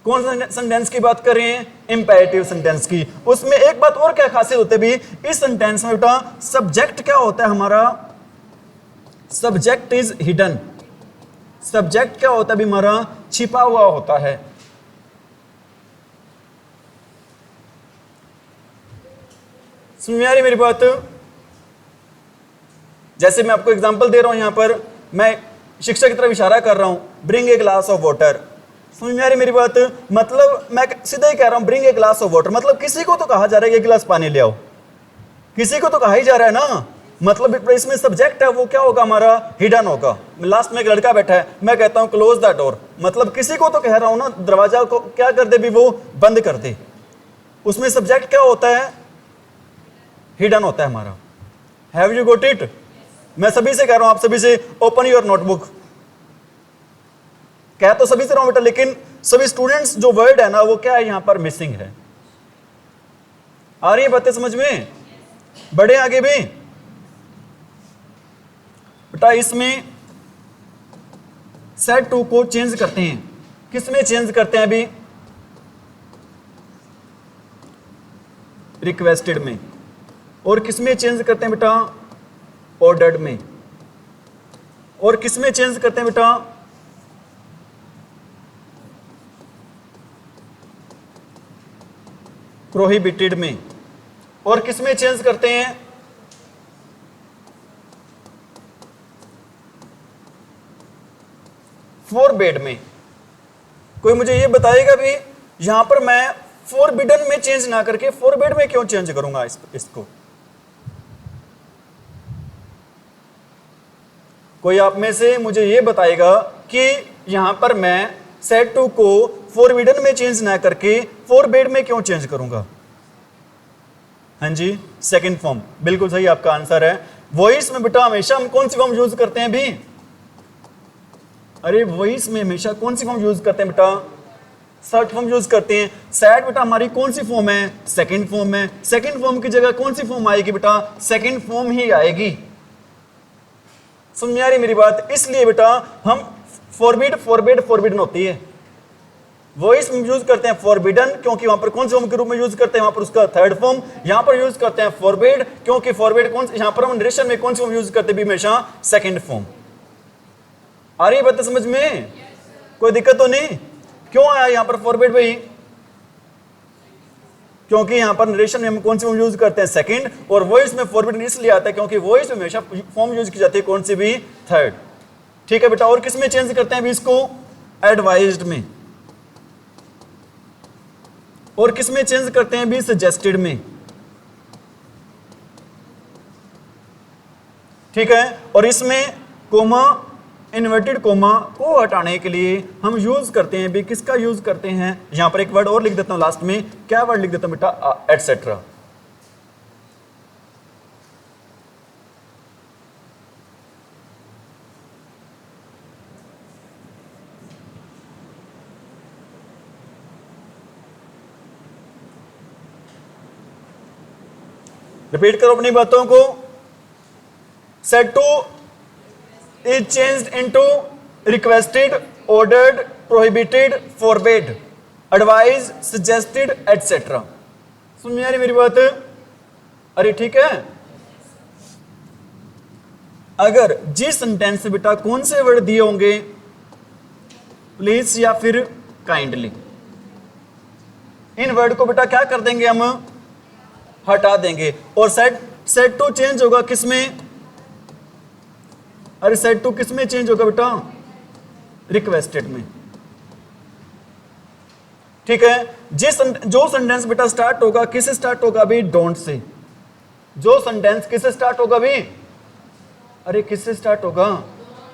कौन सा सेंटेंस की बात कर रहे हैं? इंपेरेटिव सेंटेंस की। उसमें एक बात और क्या खासियत होती है भी इस सेंटेंस में बेटा, सब्जेक्ट क्या होता है हमारा? Subject is hidden. सब्जेक्ट क्या होता है भी हमारा? छिपा हुआ होता है। समझ में आ रही मेरी बात? जैसे मैं आपको एग्जांपल दे रहा हूं, यहां पर मैं शिक्षक की तरफ इशारा कर रहा हूं, bring a glass of water. समझ में आ रही मेरी बात? मतलब मैं सीधा ही कह रहा हूं bring a glass of water, मतलब किसी को तो कहा जा रहा है एक गिलास पानी ले आओ, किसी को तो कहा ही जा रहा है ना। मतलब इसमें सब्जेक्ट है वो क्या होगा हमारा? हिडन होगा। लास्ट में एक लड़का बैठा है, मैं कहता हूं क्लोज द डोर, मतलब किसी को तो कह रहा हूं ना दरवाजा को क्या कर दे भी, वो बंद कर दे। उसमें सब्जेक्ट क्या होता है? हिडन होता है हमारा। Have you got it? मैं सभी से कह रहा हूं, आप सभी से, ओपन योर नोटबुक। कह तो सभी से रहा हूं बेटा, लेकिन सभी स्टूडेंट्स जो वर्ड है ना वो क्या है यहां पर मिसिंग है। आ रही है बातें समझ में? बढ़े आगे भी बेटा। इसमें सेट टू को चेंज करते हैं, किसमें चेंज करते हैं अभी? रिक्वेस्टेड में। और किसमें चेंज करते हैं बेटा? ऑर्डर्ड में। और किसमें चेंज करते हैं बेटा? प्रोहिबिटेड में। और किसमें चेंज करते हैं? फॉरबिड में। कोई मुझे ये बताएगा भी यहां पर मैं फॉरबिडन में चेंज ना करके फॉरबिड में क्यों चेंज करूंगा इसको? कोई आप में से मुझे ये बताएगा कि यहां पर मैं सेट टू को फॉरबिडन में चेंज ना करके फॉरबिड में क्यों चेंज करूंगा? हाँ जी, सेकंड फॉर्म, बिल्कुल सही आपका आंसर है। वॉइस में बेटा हमेशा हम कौन सी फॉर्म यूज करते हैं भी? अरे वॉइस में हमेशा कौन सी फॉर्म यूज करते हैं बेटा? शॉर्ट फॉर्म यूज करते हैं। सैड बेटा हमारी कौन सी फॉर्म है? सेकंड फॉर्म है। सेकंड फॉर्म की जगह कौन सी फॉर्म आएगी बेटा? सेकंड फॉर्म ही आएगी। समझ में आ रही मेरी बात? इसलिए बेटा हम फॉरबिड, फॉरबिड, फॉरबिडन होती है। वॉइस में यूज करते हैं फॉरबिडन क्योंकि वहां पर कौन से फॉर्म के रूप में यूज करते हैं? वहां पर उसका थर्ड फॉर्म। यहां पर यूज करते हैं फॉरबिड क्योंकि फॉरबिड कौन, यहां पर हम नरेशन में कौन सी फॉर्म यूज करते हैं? हमेशा सेकंड फॉर्म। आ रही बात समझ में? कोई दिक्कत तो नहीं? क्यों आया यहां पर फॉरबिड भाई? क्योंकि यहां पर नरेशन में हम कौन सी फॉर्म यूज करते हैं? सेकंड। और वॉइस में फॉरबिडन इसलिए आता है क्योंकि वॉइस में हमेशा फॉर्म यूज की जाती है कौन सी भी? थर्ड। ठीक है बेटा। और किस में चेंज करते हैं अभी इसको? एडवाइज्ड में। और किस में चेंज करते हैं अभी? सजेस्टेड में। ठीक है। और इसमें कोमा, इन्वर्टेड कोमा को हटाने के लिए हम यूज करते हैं भी, किसका यूज करते हैं? यहां पर एक वर्ड और लिख देता हूं लास्ट में। क्या वर्ड लिख देता हूं बेटा? एटसेट्रा। रिपीट करो अपनी बातों को। Set two is changed into requested, ordered, prohibited, forbade, advised, suggested, etc. सुन में आ रही मेरी बात? अरे ठीक है। अगर जिस सेंटेंस में बेटा कौन से वर्ड दिए होंगे? प्लीज या फिर काइंडली, इन वर्ड को बेटा क्या कर देंगे हम? हटा देंगे। और सेट टू चेंज होगा किसमें? अरे सेट टू किस में चेंज होगा बेटा? रिक्वेस्टेड में। ठीक है। जो सेंटेंस बेटा स्टार्ट होगा किससे स्टार्ट होगा भी? Don't say. जो सेंटेंस किससे स्टार्ट होगा भी? अरे किससे स्टार्ट होगा?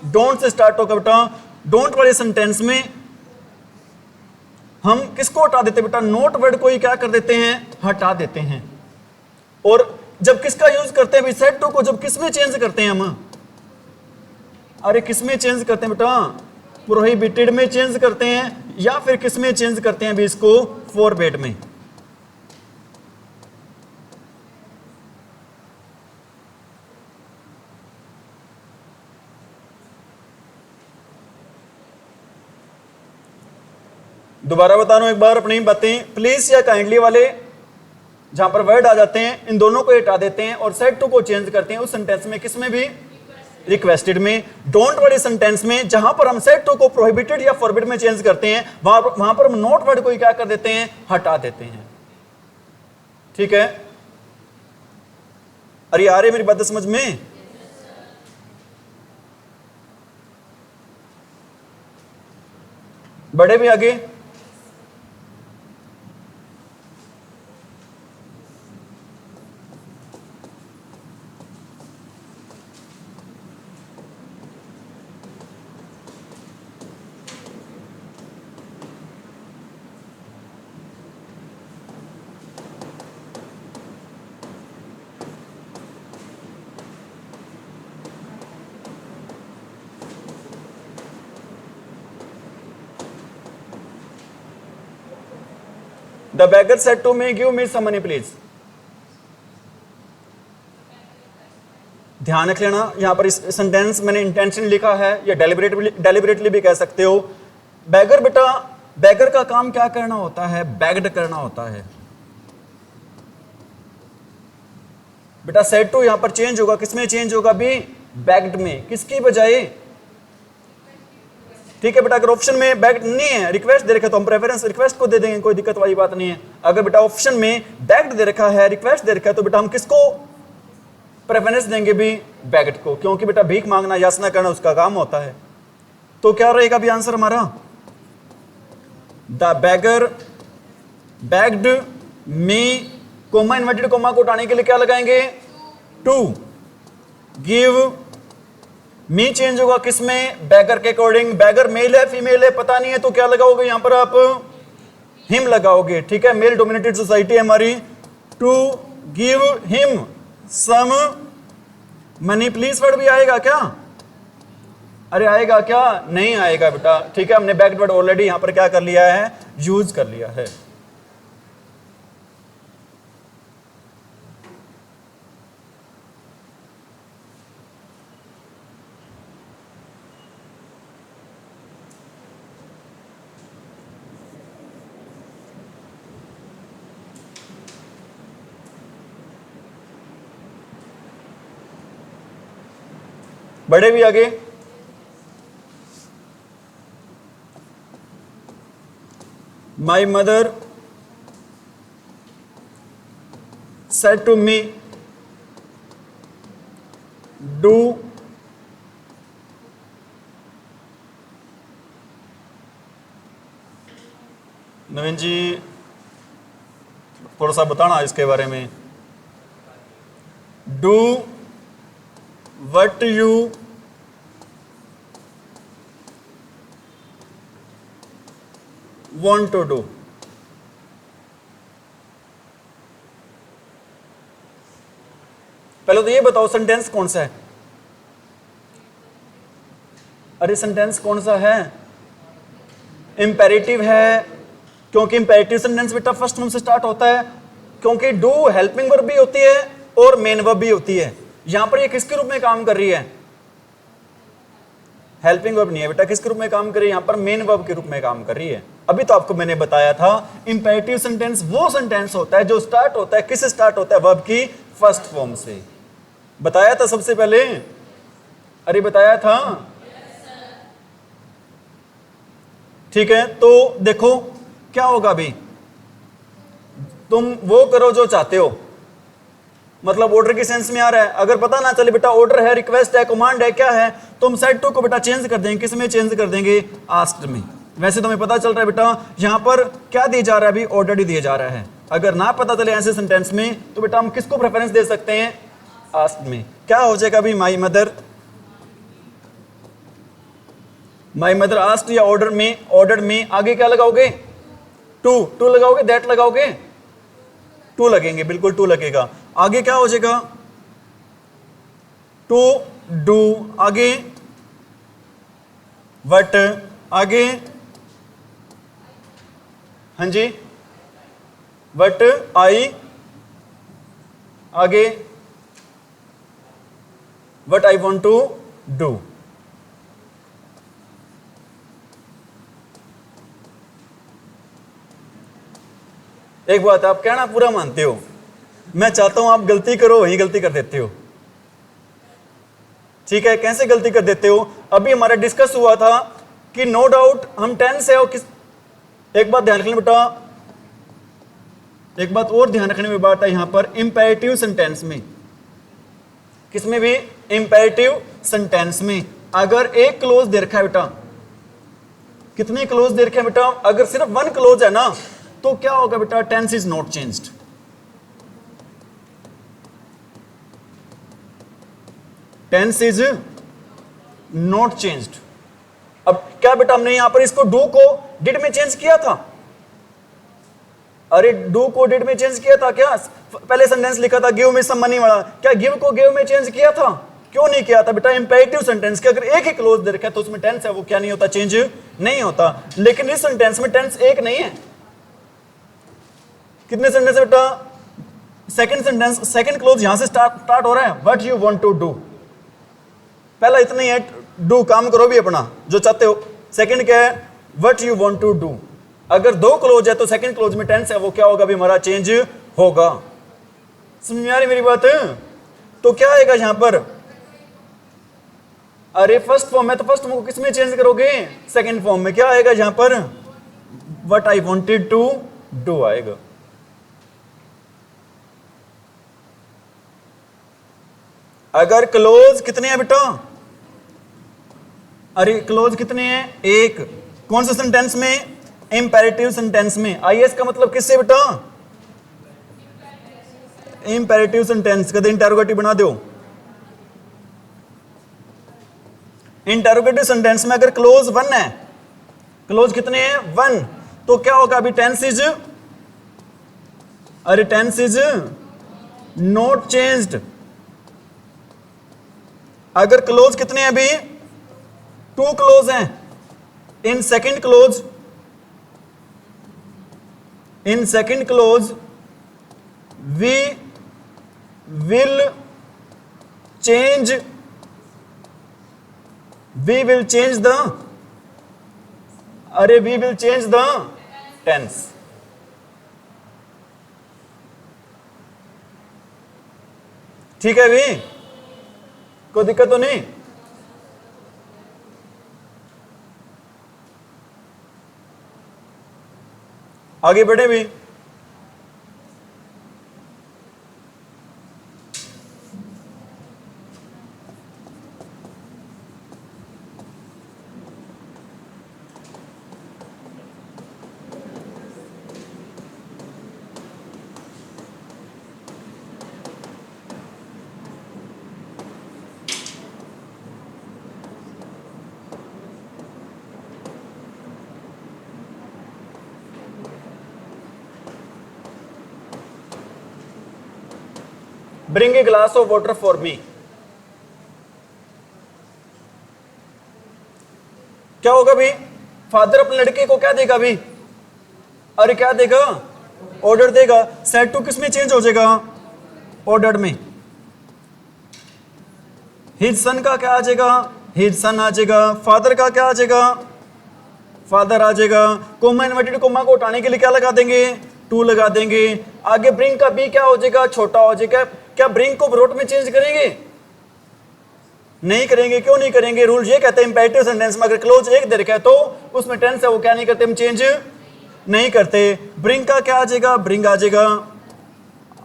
डोंट से स्टार्ट होगा बेटा। डोंट वाले सेंटेंस में हम किसको हटा देते बेटा? नोट वर्ड को ही क्या कर देते हैं? हटा देते हैं। और जब किसका यूज करते हैं? सेट टू को जब किस में चेंज करते हैं हम? अरे किस में चेंज करते हैं बेटा? प्रोहिबिटेड में चेंज करते हैं। या फिर किस में चेंज करते हैं अभी इसको? फॉरबिड में। दोबारा बता रहा हूं एक बार अपनी बातें, प्लीज या काइंडली वाले जहां पर वर्ड आ जाते हैं इन दोनों को हटा देते हैं और सेड टू को चेंज करते हैं उस सेंटेंस में, किसमें भी, रिक्वेस्टेड में। डोंट वाले सेंटेंस में जहां पर हम सेड टू को प्रोहिबिटेड या फॉरबिड में चेंज करते हैं वहां पर हम नॉट वर्ड को क्या कर देते हैं, हटा देते हैं। ठीक है, अरे आ रही मेरी बात समझ में? बड़े भी आगे, The beggar said to me, give me some money please. ध्यान रख लेना, यहां पर इस सेंटेंस मैंने इंटेंशन लिखा है या डेलिबरेटली भी कह सकते हो। बैगर बेटा, बैगर का काम क्या करना होता है, बैग्ड करना होता है बेटा। सेड टू यहां पर चेंज होगा, किसमें चेंज होगा भी, बैग्ड में, किसकी बजाय। ठीक है बेटा, अगर ऑप्शन में बैग्ड नहीं है, रिक्वेस्ट दे रखा है तो हम प्रेफरेंस रिक्वेस्ट को दे देंगे, कोई दिक्कत वाली बात नहीं है। अगर बेटा ऑप्शन में बैग्ड दे रखा है, रिक्वेस्ट दे रखा है, तो बेटा हम किसको प्रेफरेंस देंगे भी, बैग्ड को, क्योंकि बेटा भीख मांगना, याचना करना उसका काम होता है। तो क्या रहेगा भी आंसर हमारा, the bagger bagged me, coma inverted comma को उठाने के लिए क्या लगाएंगे, टू, गिव मी चेंज होगा किसमें, बैगर के अकॉर्डिंग। बैगर मेल है फीमेल है पता नहीं है तो क्या लगाओगे यहां पर आप, हिम लगाओगे। ठीक है, मेल डोमिनेटेड सोसाइटी है हमारी। To give him some money please word भी आएगा क्या, अरे आएगा क्या, नहीं आएगा बेटा। ठीक है, हमने बैग्ड वर्ड ऑलरेडी यहां पर क्या कर लिया है, यूज कर लिया है। बड़े भी आगे, my mother said to me do Naveen ji थोड़ा सा बताना इसके बारे में। Do what you want to do। पहले तो ये बताओ सेंटेंस कौन सा है, अरे सेंटेंस कौन सा है, इंपेरेटिव है, क्योंकि इंपेरेटिव सेंटेंस बेटा फर्स्ट फॉर्म से स्टार्ट होता है, क्योंकि डू हेल्पिंग वर्ब भी होती है और मेन वर्ब भी होती है। यहां पर ये किसके रूप में काम कर रही है, हेल्पिंग वर्ब नहीं है बेटा, किसके रूप में काम कर रही है, यहां पर मेन वर्ब के रूप में काम कर रही है। अभी तो आपको मैंने बताया था इंपेरेटिव सेंटेंस वो सेंटेंस होता है जो स्टार्ट होता है, किससे स्टार्ट होता है, वर्ब की फर्स्ट फॉर्म से। बताया था सबसे पहले, अरे बताया था। ठीक है, तो देखो क्या होगा अभी, तुम वो करो जो चाहते हो, मतलब ऑर्डर की सेंस में आ रहा है। अगर पता ना चले बेटा ऑर्डर है, रिक्वेस्ट है, कमांड है, क्या है, तो हम सेड टू को बेटा चेंज कर देंगे, किस में चेंज कर देंगे, आस्क्ड में। वैसे तो हमें पता चल रहा है बेटा यहां पर क्या दिया जा रहा है, अभी ऑर्डर ही दिया जा रहा है। अगर ना पता चले ऐसे सेंटेंस में तो बेटा हम किसको प्रेफरेंस दे सकते हैं, आस्क्ड में। क्या हो जाएगा अभी, माई मदर आस्क्ड या ऑर्डर में आगे क्या लगाओगे, टू लगाओगे, दैट लगाओगे, टू लगेंगे, बिल्कुल टू लगेगा। आगे क्या हो जाएगा, टू डू, आगे वट, आगे हाँ जी वट आई, आगे what I want to do. एक बात आप कहना पूरा मानते हो, मैं चाहता हूं आप गलती करो, वहीं गलती कर देते हो। ठीक है, कैसे गलती कर देते हो? अभी हमारा डिस्कस हुआ था कि नो डाउट हम टेंस है और किस, एक बात ध्यान रखने बेटा, एक बात और ध्यान रखने में बात है यहां पर, इंपेरेटिव सेंटेंस में, किसमें भी, इंपेरेटिव सेंटेंस में अगर एक क्लोज दे रखा है बेटा, कितने क्लोज दे रखे हैं बेटा? अगर सिर्फ वन क्लोज है ना तो क्या होगा बेटा? Tense is not changed. Tense is not changed. अब क्या बेटा, हमने यहां पर इसको डू को डिड में चेंज किया था? अरे डू को डिड में चेंज किया था क्या? पहले सेंटेंस लिखा था गिव मी सम मनी वाला, क्या गिव को गिव में चेंज किया था? क्यों नहीं किया था बेटा? इंपेरेटिव सेंटेंस के अगर एक ही क्लोज दे रखा है तो उसमें टेंस है वो क्या नहीं होता? चेंज नहीं होता। लेकिन इस सेंटेंस में टेंस एक नहीं है। कितने सेंटेंस है बेटा? सेकंड सेंटेंस, सेकंड क्लोज यहां से स्टार्ट हो रहा है, what you want to do. पहला इतना ही है, डू काम करो भी अपना जो चाहते हो। सेकंड क्या है? What you want to do. अगर दो क्लोज है तो सेकंड क्लोज में टेंस है वो क्या होगा भी? हमारा चेंज होगा। समझ में आ रही मेरी बात? तो क्या आएगा यहां पर? अरे फर्स्ट फॉर्म है तो फर्स्ट फॉर्म को किसमें चेंज करोगे? सेकंड फॉर्म में। क्या आएगा यहां पर? What I wanted to do आएगा। अगर क्लोज कितने हैं बेटा? अरे क्लोज कितने हैं? एक। कौन से सेंटेंस में? इंपेरेटिव सेंटेंस में। आईएस का मतलब किससे बेटा? Imperative sentence. कदे इंटरोगेटिव बना दो। इंटरोगेटिव सेंटेंस में अगर क्लोज वन है, क्लोज कितने हैं? वन, तो क्या होगा अभी? टेंस इज, अरे टेंस इज नॉट चेंज्ड। अगर क्लोज कितने हैं अभी? टू क्लोज हैं। In second clause, in second clause we will change, we will change the, अरे we will change the tense. ठीक है भी, कोई दिक्कत तो नहीं? आगे बढ़े भी। Bring a glass of water for me। क्या होगा भी? फादर अपने लड़के को क्या देगा भी? अरे क्या देगा? ऑर्डर देगा। सेड टू किस में चेंज हो जाएगा? ऑर्डर्ड में। हिज सन का क्या आ जाएगा? हिज सन आ जाएगा। फादर का क्या आ जाएगा? फादर आ जाएगा। कोमा इन्वर्टेड कोमा को उठाने के लिए क्या लगा देंगे? टू लगा देंगे। आगे ब्रिंग का बी क्या हो जाएगा? छोटा हो जाएगा। क्या ब्रिंग को ब्रोट में चेंज करेंगे? नहीं करेंगे। क्यों नहीं करेंगे? रूल ये कहते हैं इंपेरेटिव सेंटेंस में अगर क्लोज एक दे रखा है तो उसमें टेंस है वो क्या नहीं करते? हम चेंज नहीं करते। ब्रिंग का क्या आ जाएगा? ब्रिंग आ जाएगा।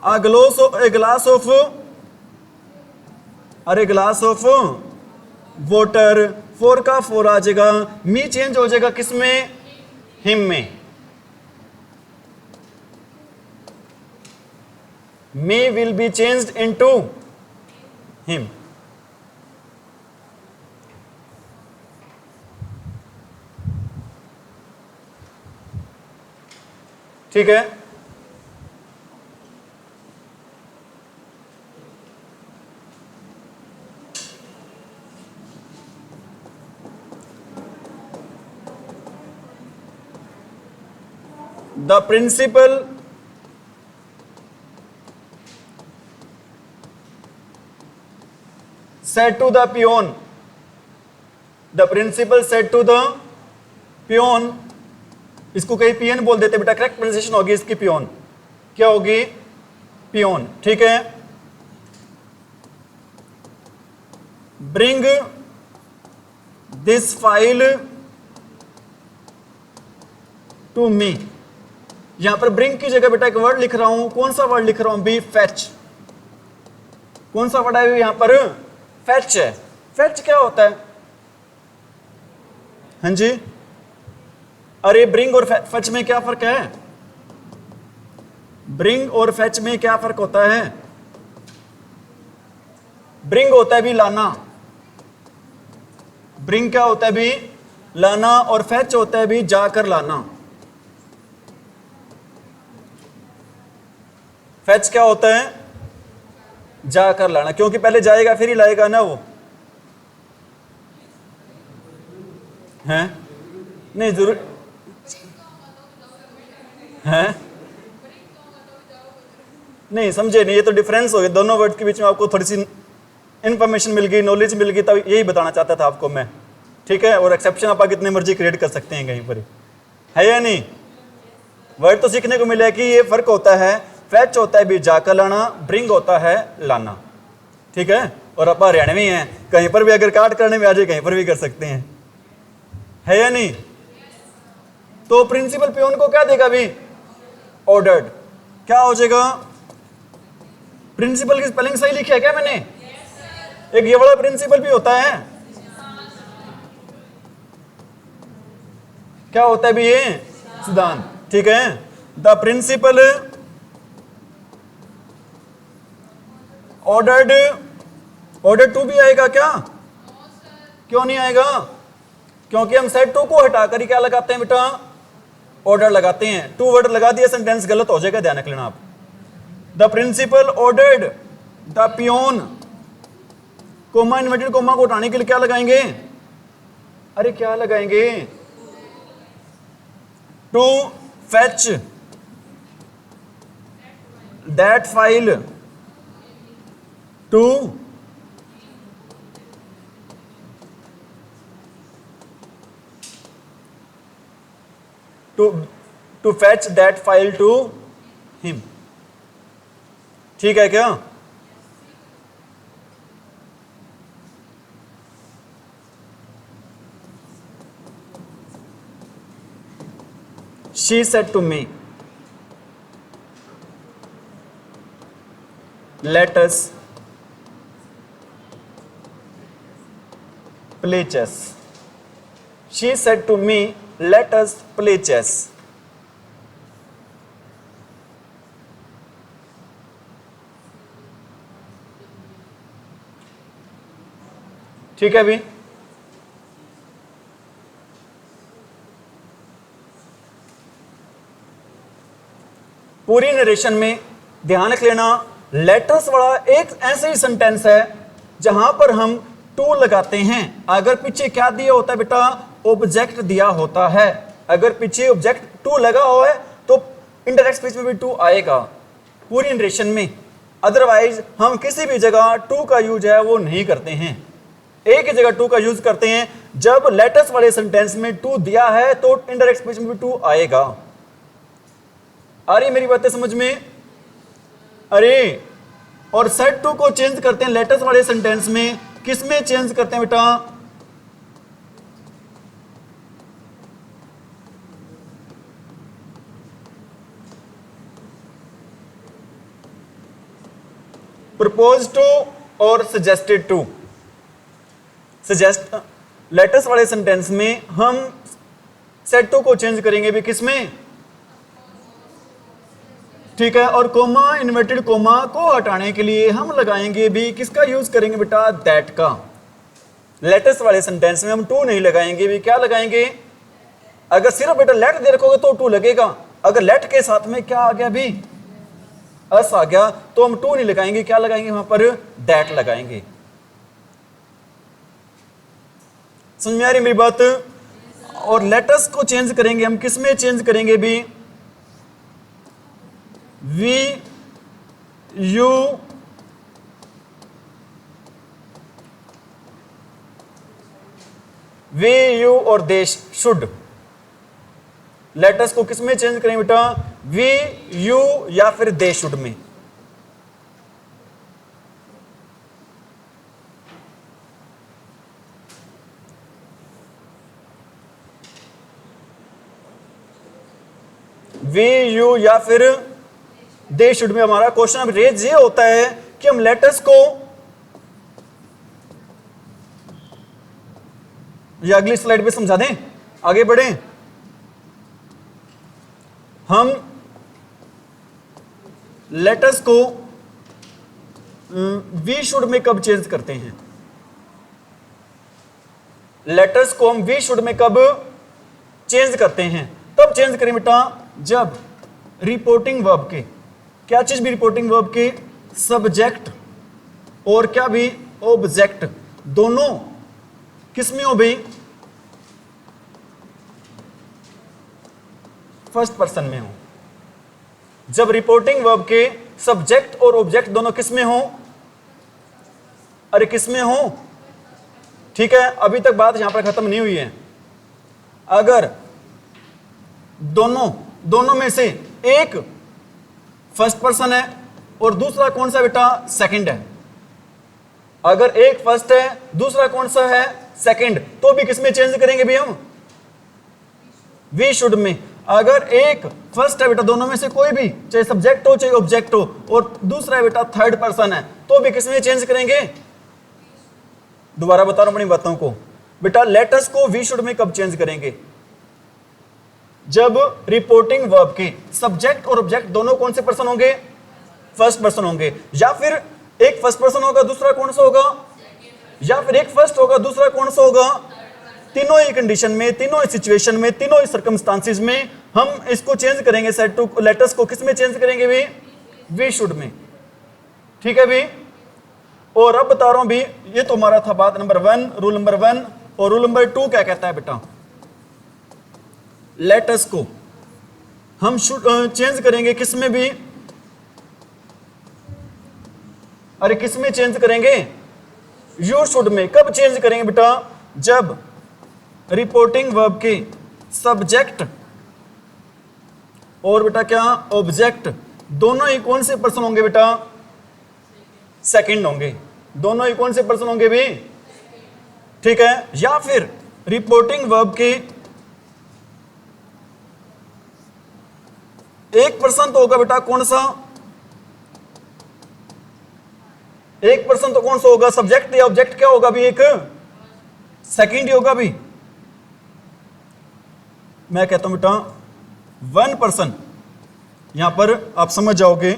अ ग्लास ऑफ, अरे ग्लास ऑफ वाटर, फोर का फोर आ जाएगा। मी चेंज हो जाएगा किस में? हिम में। Me will be changed into him। ठीक है। The principal said to the peon, the principal said to the peon, इसको कहीं पियन बोल देते बेटा, करेक्ट प्रोनाउंसिएशन होगी इसकी पियोन। क्या होगी? पियोन। ठीक है, bring this file to me. यहां पर ब्रिंग की जगह बेटा एक वर्ड लिख रहा हूं, कौन सा वर्ड लिख रहा हूं? Be, fetch. कौन सा वर्ड है यहां पर? फेच है। फेच क्या होता है? हाँ जी, अरे ब्रिंग और फेच में क्या फर्क है? ब्रिंग और फेच में क्या फर्क होता है? ब्रिंग होता है भी लाना, ब्रिंग क्या होता है भी? लाना, और फेच होता है भी जाकर लाना। फेच क्या होता है? जाकर लाना, क्योंकि पहले जाएगा फिर ही लाएगा ना वो, है? नहीं जरूर है, नहीं समझे नहीं, ये तो डिफरेंस हो गया दोनों वर्ड के बीच में। आपको थोड़ी सी इंफॉर्मेशन मिल गई, नॉलेज मिल गई, तब यही बताना चाहता था आपको मैं। ठीक है, और एक्सेप्शन आप कितने मर्जी क्रिएट कर सकते हैं कहीं पर, है या नहीं? वर्ड तो सीखने को मिला कि ये फर्क होता है, फैच होता है भी जाकर लाना, ब्रिंग होता है लाना। ठीक है, और आप हरियाणवी हैं, कहीं पर भी अगर काट करने में आ जाए कहीं पर भी कर सकते हैं, है या नहीं? तो प्रिंसिपल पियोन को क्या देगा भी? ऑर्डर्ड। क्या हो जाएगा? प्रिंसिपल की स्पेलिंग सही लिखी है क्या मैंने? एक ये वाला प्रिंसिपल भी होता है, क्या होता है भी? ये सिद्धांत। ठीक है, the principal ordered. Order to भी आएगा क्या? क्यों नहीं आएगा? क्योंकि हम सेट टू को हटाकर ही क्या लगाते हैं बेटा? ऑर्डर लगाते हैं। टू वर्ड लगा दिया, सेंटेंस गलत हो जाएगा, ध्यान रख लेना आप। The principal ordered the peon, comma, inverted comma को हटाने के लिए क्या लगाएंगे? अरे क्या लगाएंगे? To fetch that file to to fetch that file to him. ठीक है क्या? She said to me, let us play chess. She said to me, let us play chess. ठीक है अभी? पूरी नरेशन में ध्यान रख लेना, लेटर्स वाला एक ऐसे ही सेंटेंस है जहां पर हम टू लगाते हैं। अगर पीछे क्या दिया होता है बेटा? ऑब्जेक्ट दिया होता है। अगर पीछे ऑब्जेक्ट टू लगा हुआ है तो इंडायरेक्ट स्पीच में भी टू आएगा पूरी नरेशन में। अदरवाइज हम किसी भी जगह टू का यूज है वो नहीं करते हैं। एक ही जगह टू का यूज करते हैं, जब लेटर्स वाले सेंटेंस में टू दिया है तो इंडायरेक्ट स्पीच में भी टू आएगा। आ रही मेरी बातें समझ में? अरे और सेट टू को चेंज करते हैं लेटर्स वाले सेंटेंस में, किस में चेंज करते हैं बेटा? प्रपोज टू और सजेस्टेड टू। सजेस्ट लेटर्स वाले सेंटेंस में हम सेट टू को चेंज करेंगे भी किस में? ठीक है, और कोमा, इन्वर्टेड कोमा को हटाने के लिए हम लगाएंगे भी किसका यूज करेंगे बेटा? दैट का। लेटर्स वाले सेंटेंस में हम टू नहीं लगाएंगे भी, क्या लगाएंगे? अगर सिर्फ बेटा लेट दे रखोगे तो टू लगेगा, अगर लेट के साथ में क्या आ गया भी? अस आ गया, तो हम टू नहीं लगाएंगे, क्या लगाएंगे वहां पर? दैट लगाएंगे। समझ में आ रही मेरी बात? और लेटर्स को चेंज करेंगे हम किस में चेंज करेंगे भी? वी, यू, वे, यू और देश, शुड। लेटर्स को किस में चेंज करेंगे बेटा? वी, यू या फिर दे शुड में? वी, यू या फिर दे शुड में हमारा क्वेश्चन अब रेज ये होता है कि हम लेटर्स को, या अगली स्लाइड पे समझा दें, आगे बढ़ें। हम लेटर्स को वी शुड में कब चेंज करते हैं? लेटर्स को हम वी शुड में कब चेंज करते हैं? तब चेंज करें बेटा जब रिपोर्टिंग वर्ब के, क्या चीज भी रिपोर्टिंग वर्ब के सब्जेक्ट और क्या भी ऑब्जेक्ट दोनों किसमें हो भाई? फर्स्ट पर्सन में हो। जब रिपोर्टिंग वर्ब के सब्जेक्ट और ऑब्जेक्ट दोनों किसमें हो? अरे किसमें हो? ठीक है, अभी तक बात यहां पर खत्म नहीं हुई है। अगर दोनों में से एक फर्स्ट पर्सन है और दूसरा कौन सा बेटा? सेकंड है। अगर एक फर्स्ट है दूसरा कौन सा है? सेकंड, तो भी किसमें चेंज करेंगे भी हम? वी शुड में। अगर एक फर्स्ट है बेटा, दोनों में से कोई भी, चाहे सब्जेक्ट हो चाहे ऑब्जेक्ट हो, और दूसरा है बेटा थर्ड पर्सन है, तो भी किसमें चेंज करेंगे? दोबारा बता रहा हूं अपनी बातों को बेटा, लेटर्स को वी शुड में कब चेंज करेंगे? जब रिपोर्टिंग वर्ब के सब्जेक्ट और ऑब्जेक्ट दोनों कौन से पर्सन होंगे? फर्स्ट पर्सन होंगे। या फिर एक फर्स्ट पर्सन होगा दूसरा कौन सा होगा? या फिर एक फर्स्ट होगा दूसरा कौन सा होगा? तीनों ही कंडीशन में, तीनों ही सिचुएशन में, तीनों ही सर्कमस्टांसिस में हम इसको चेंज करेंगे। सेट टू लेटर्स को किस में चेंज करेंगे भी? वी शुड में। ठीक है भी। और अब बता रहा हूं भी, ये तो हमारा था बात नंबर 1, रूल नंबर 1। और रूल नंबर 2 क्या कहता है बेटा? लेटर्स को हम चेंज करेंगे किस में भी? अरे किस में चेंज करेंगे? यू शुड में। कब चेंज करेंगे बेटा? जब रिपोर्टिंग वर्ब के सब्जेक्ट और बेटा क्या? ऑब्जेक्ट दोनों ही कौन से पर्सन होंगे बेटा? सेकंड होंगे। दोनों ही कौन से पर्सन होंगे भी? ठीक है। या फिर रिपोर्टिंग वर्ब के एक पर्सन तो होगा बेटा, कौन सा? एक पर्सन तो कौन सा होगा? सब्जेक्ट या ऑब्जेक्ट क्या होगा भी? एक सेकंड ही होगा भी। मैं कहता हूं बेटा 1 पर्सन, यहां पर आप समझ जाओगे,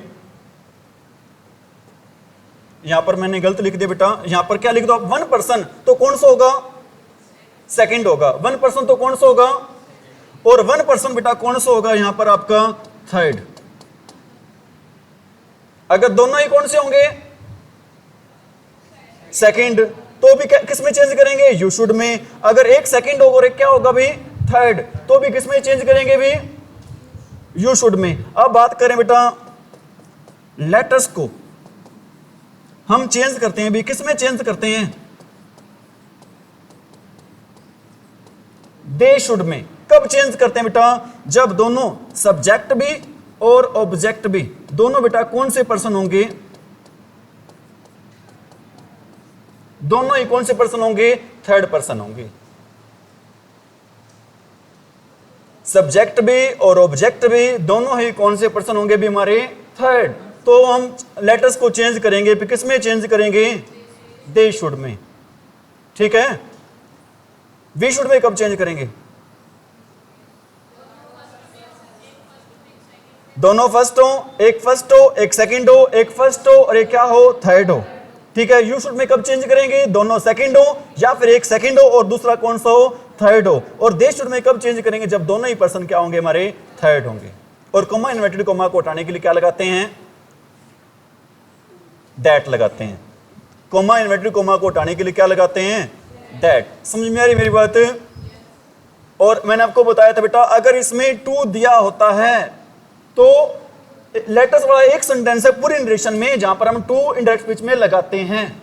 यहां पर मैंने गलत लिख दिया बेटा। यहां पर क्या लिख दो आप? 1 पर्सन तो कौन सा होगा? सेकंड होगा। 1 पर्सन तो कौन सा होगा? और 1 पर्सन बेटा कौन सा होगा यहां पर आपका? थर्ड। अगर दोनों ही कौन से होंगे? सेकंड, तो भी किस में चेंज करेंगे? यू शुड में। अगर एक सेकंड होगा और एक क्या होगा भी? थर्ड, तो भी किस में चेंज करेंगे भी? यू शुड में। अब बात करें बेटा लेटर्स को हम चेंज करते हैं भी, किस में चेंज करते हैं? दे शुड में। कब चेंज करते हैं बेटा? जब दोनों सब्जेक्ट भी और ऑब्जेक्ट भी दोनों बेटा कौन से पर्सन होंगे? दोनों ही कौन से पर्सन होंगे? थर्ड पर्सन होंगे। सब्जेक्ट भी और ऑब्जेक्ट भी दोनों ही कौन से पर्सन होंगे भी? हमारे थर्ड। तो हम लेटर्स को चेंज करेंगे, किस में चेंज करेंगे? दे शुड में। ठीक है। वी शुड में कब चेंज करेंगे? दोनों फर्स्ट हो, एक फर्स्ट हो, एक सेकंड हो, एक फर्स्ट हो और एक क्या हो? थर्ड हो। ठीक है। यू शुड में कब चेंज करेंगे? दोनों सेकंड हो या फिर एक सेकंड हो और दूसरा कौन सा हो? थर्ड हो। और दे शुड में कब चेंज करेंगे? जब दोनों ही पर्सन क्या होंगे? हमारे थर्ड होंगे। और कॉमा इन्वर्टेड कॉमा को हटाने के लिए क्या लगाते हैं? दैट लगाते हैं। कॉमा इन्वर्टेड कॉमा को हटाने के लिए क्या लगाते हैं? दैट। समझ में आ रही मेरी बात? और मैंने आपको बताया था बेटा, अगर इसमें टू दिया होता है तो लेटर्स वाला एक सेंटेंस है पूरी नरेशन में जहां पर हम टू इंडायरेक्ट स्पीच में लगाते हैं।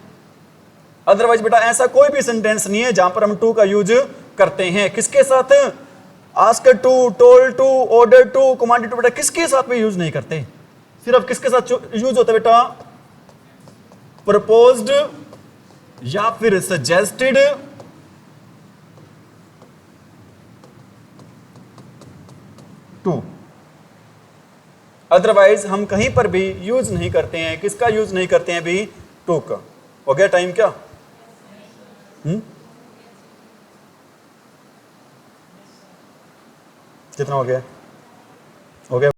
अदरवाइज बेटा ऐसा कोई भी सेंटेंस नहीं है जहां पर हम टू का यूज करते हैं। किसके साथ? Ask to, told to, order to, commanded to, बेटा किसके साथ में यूज नहीं करते, सिर्फ किसके साथ यूज होता है बेटा, प्रपोज्ड या फिर सजेस्टेड टू। अदरवाइज हम कहीं पर भी यूज नहीं करते हैं, किसका यूज नहीं करते हैं भी, टू का। हो गया टाइम क्या? कितना हो गया? हो गया।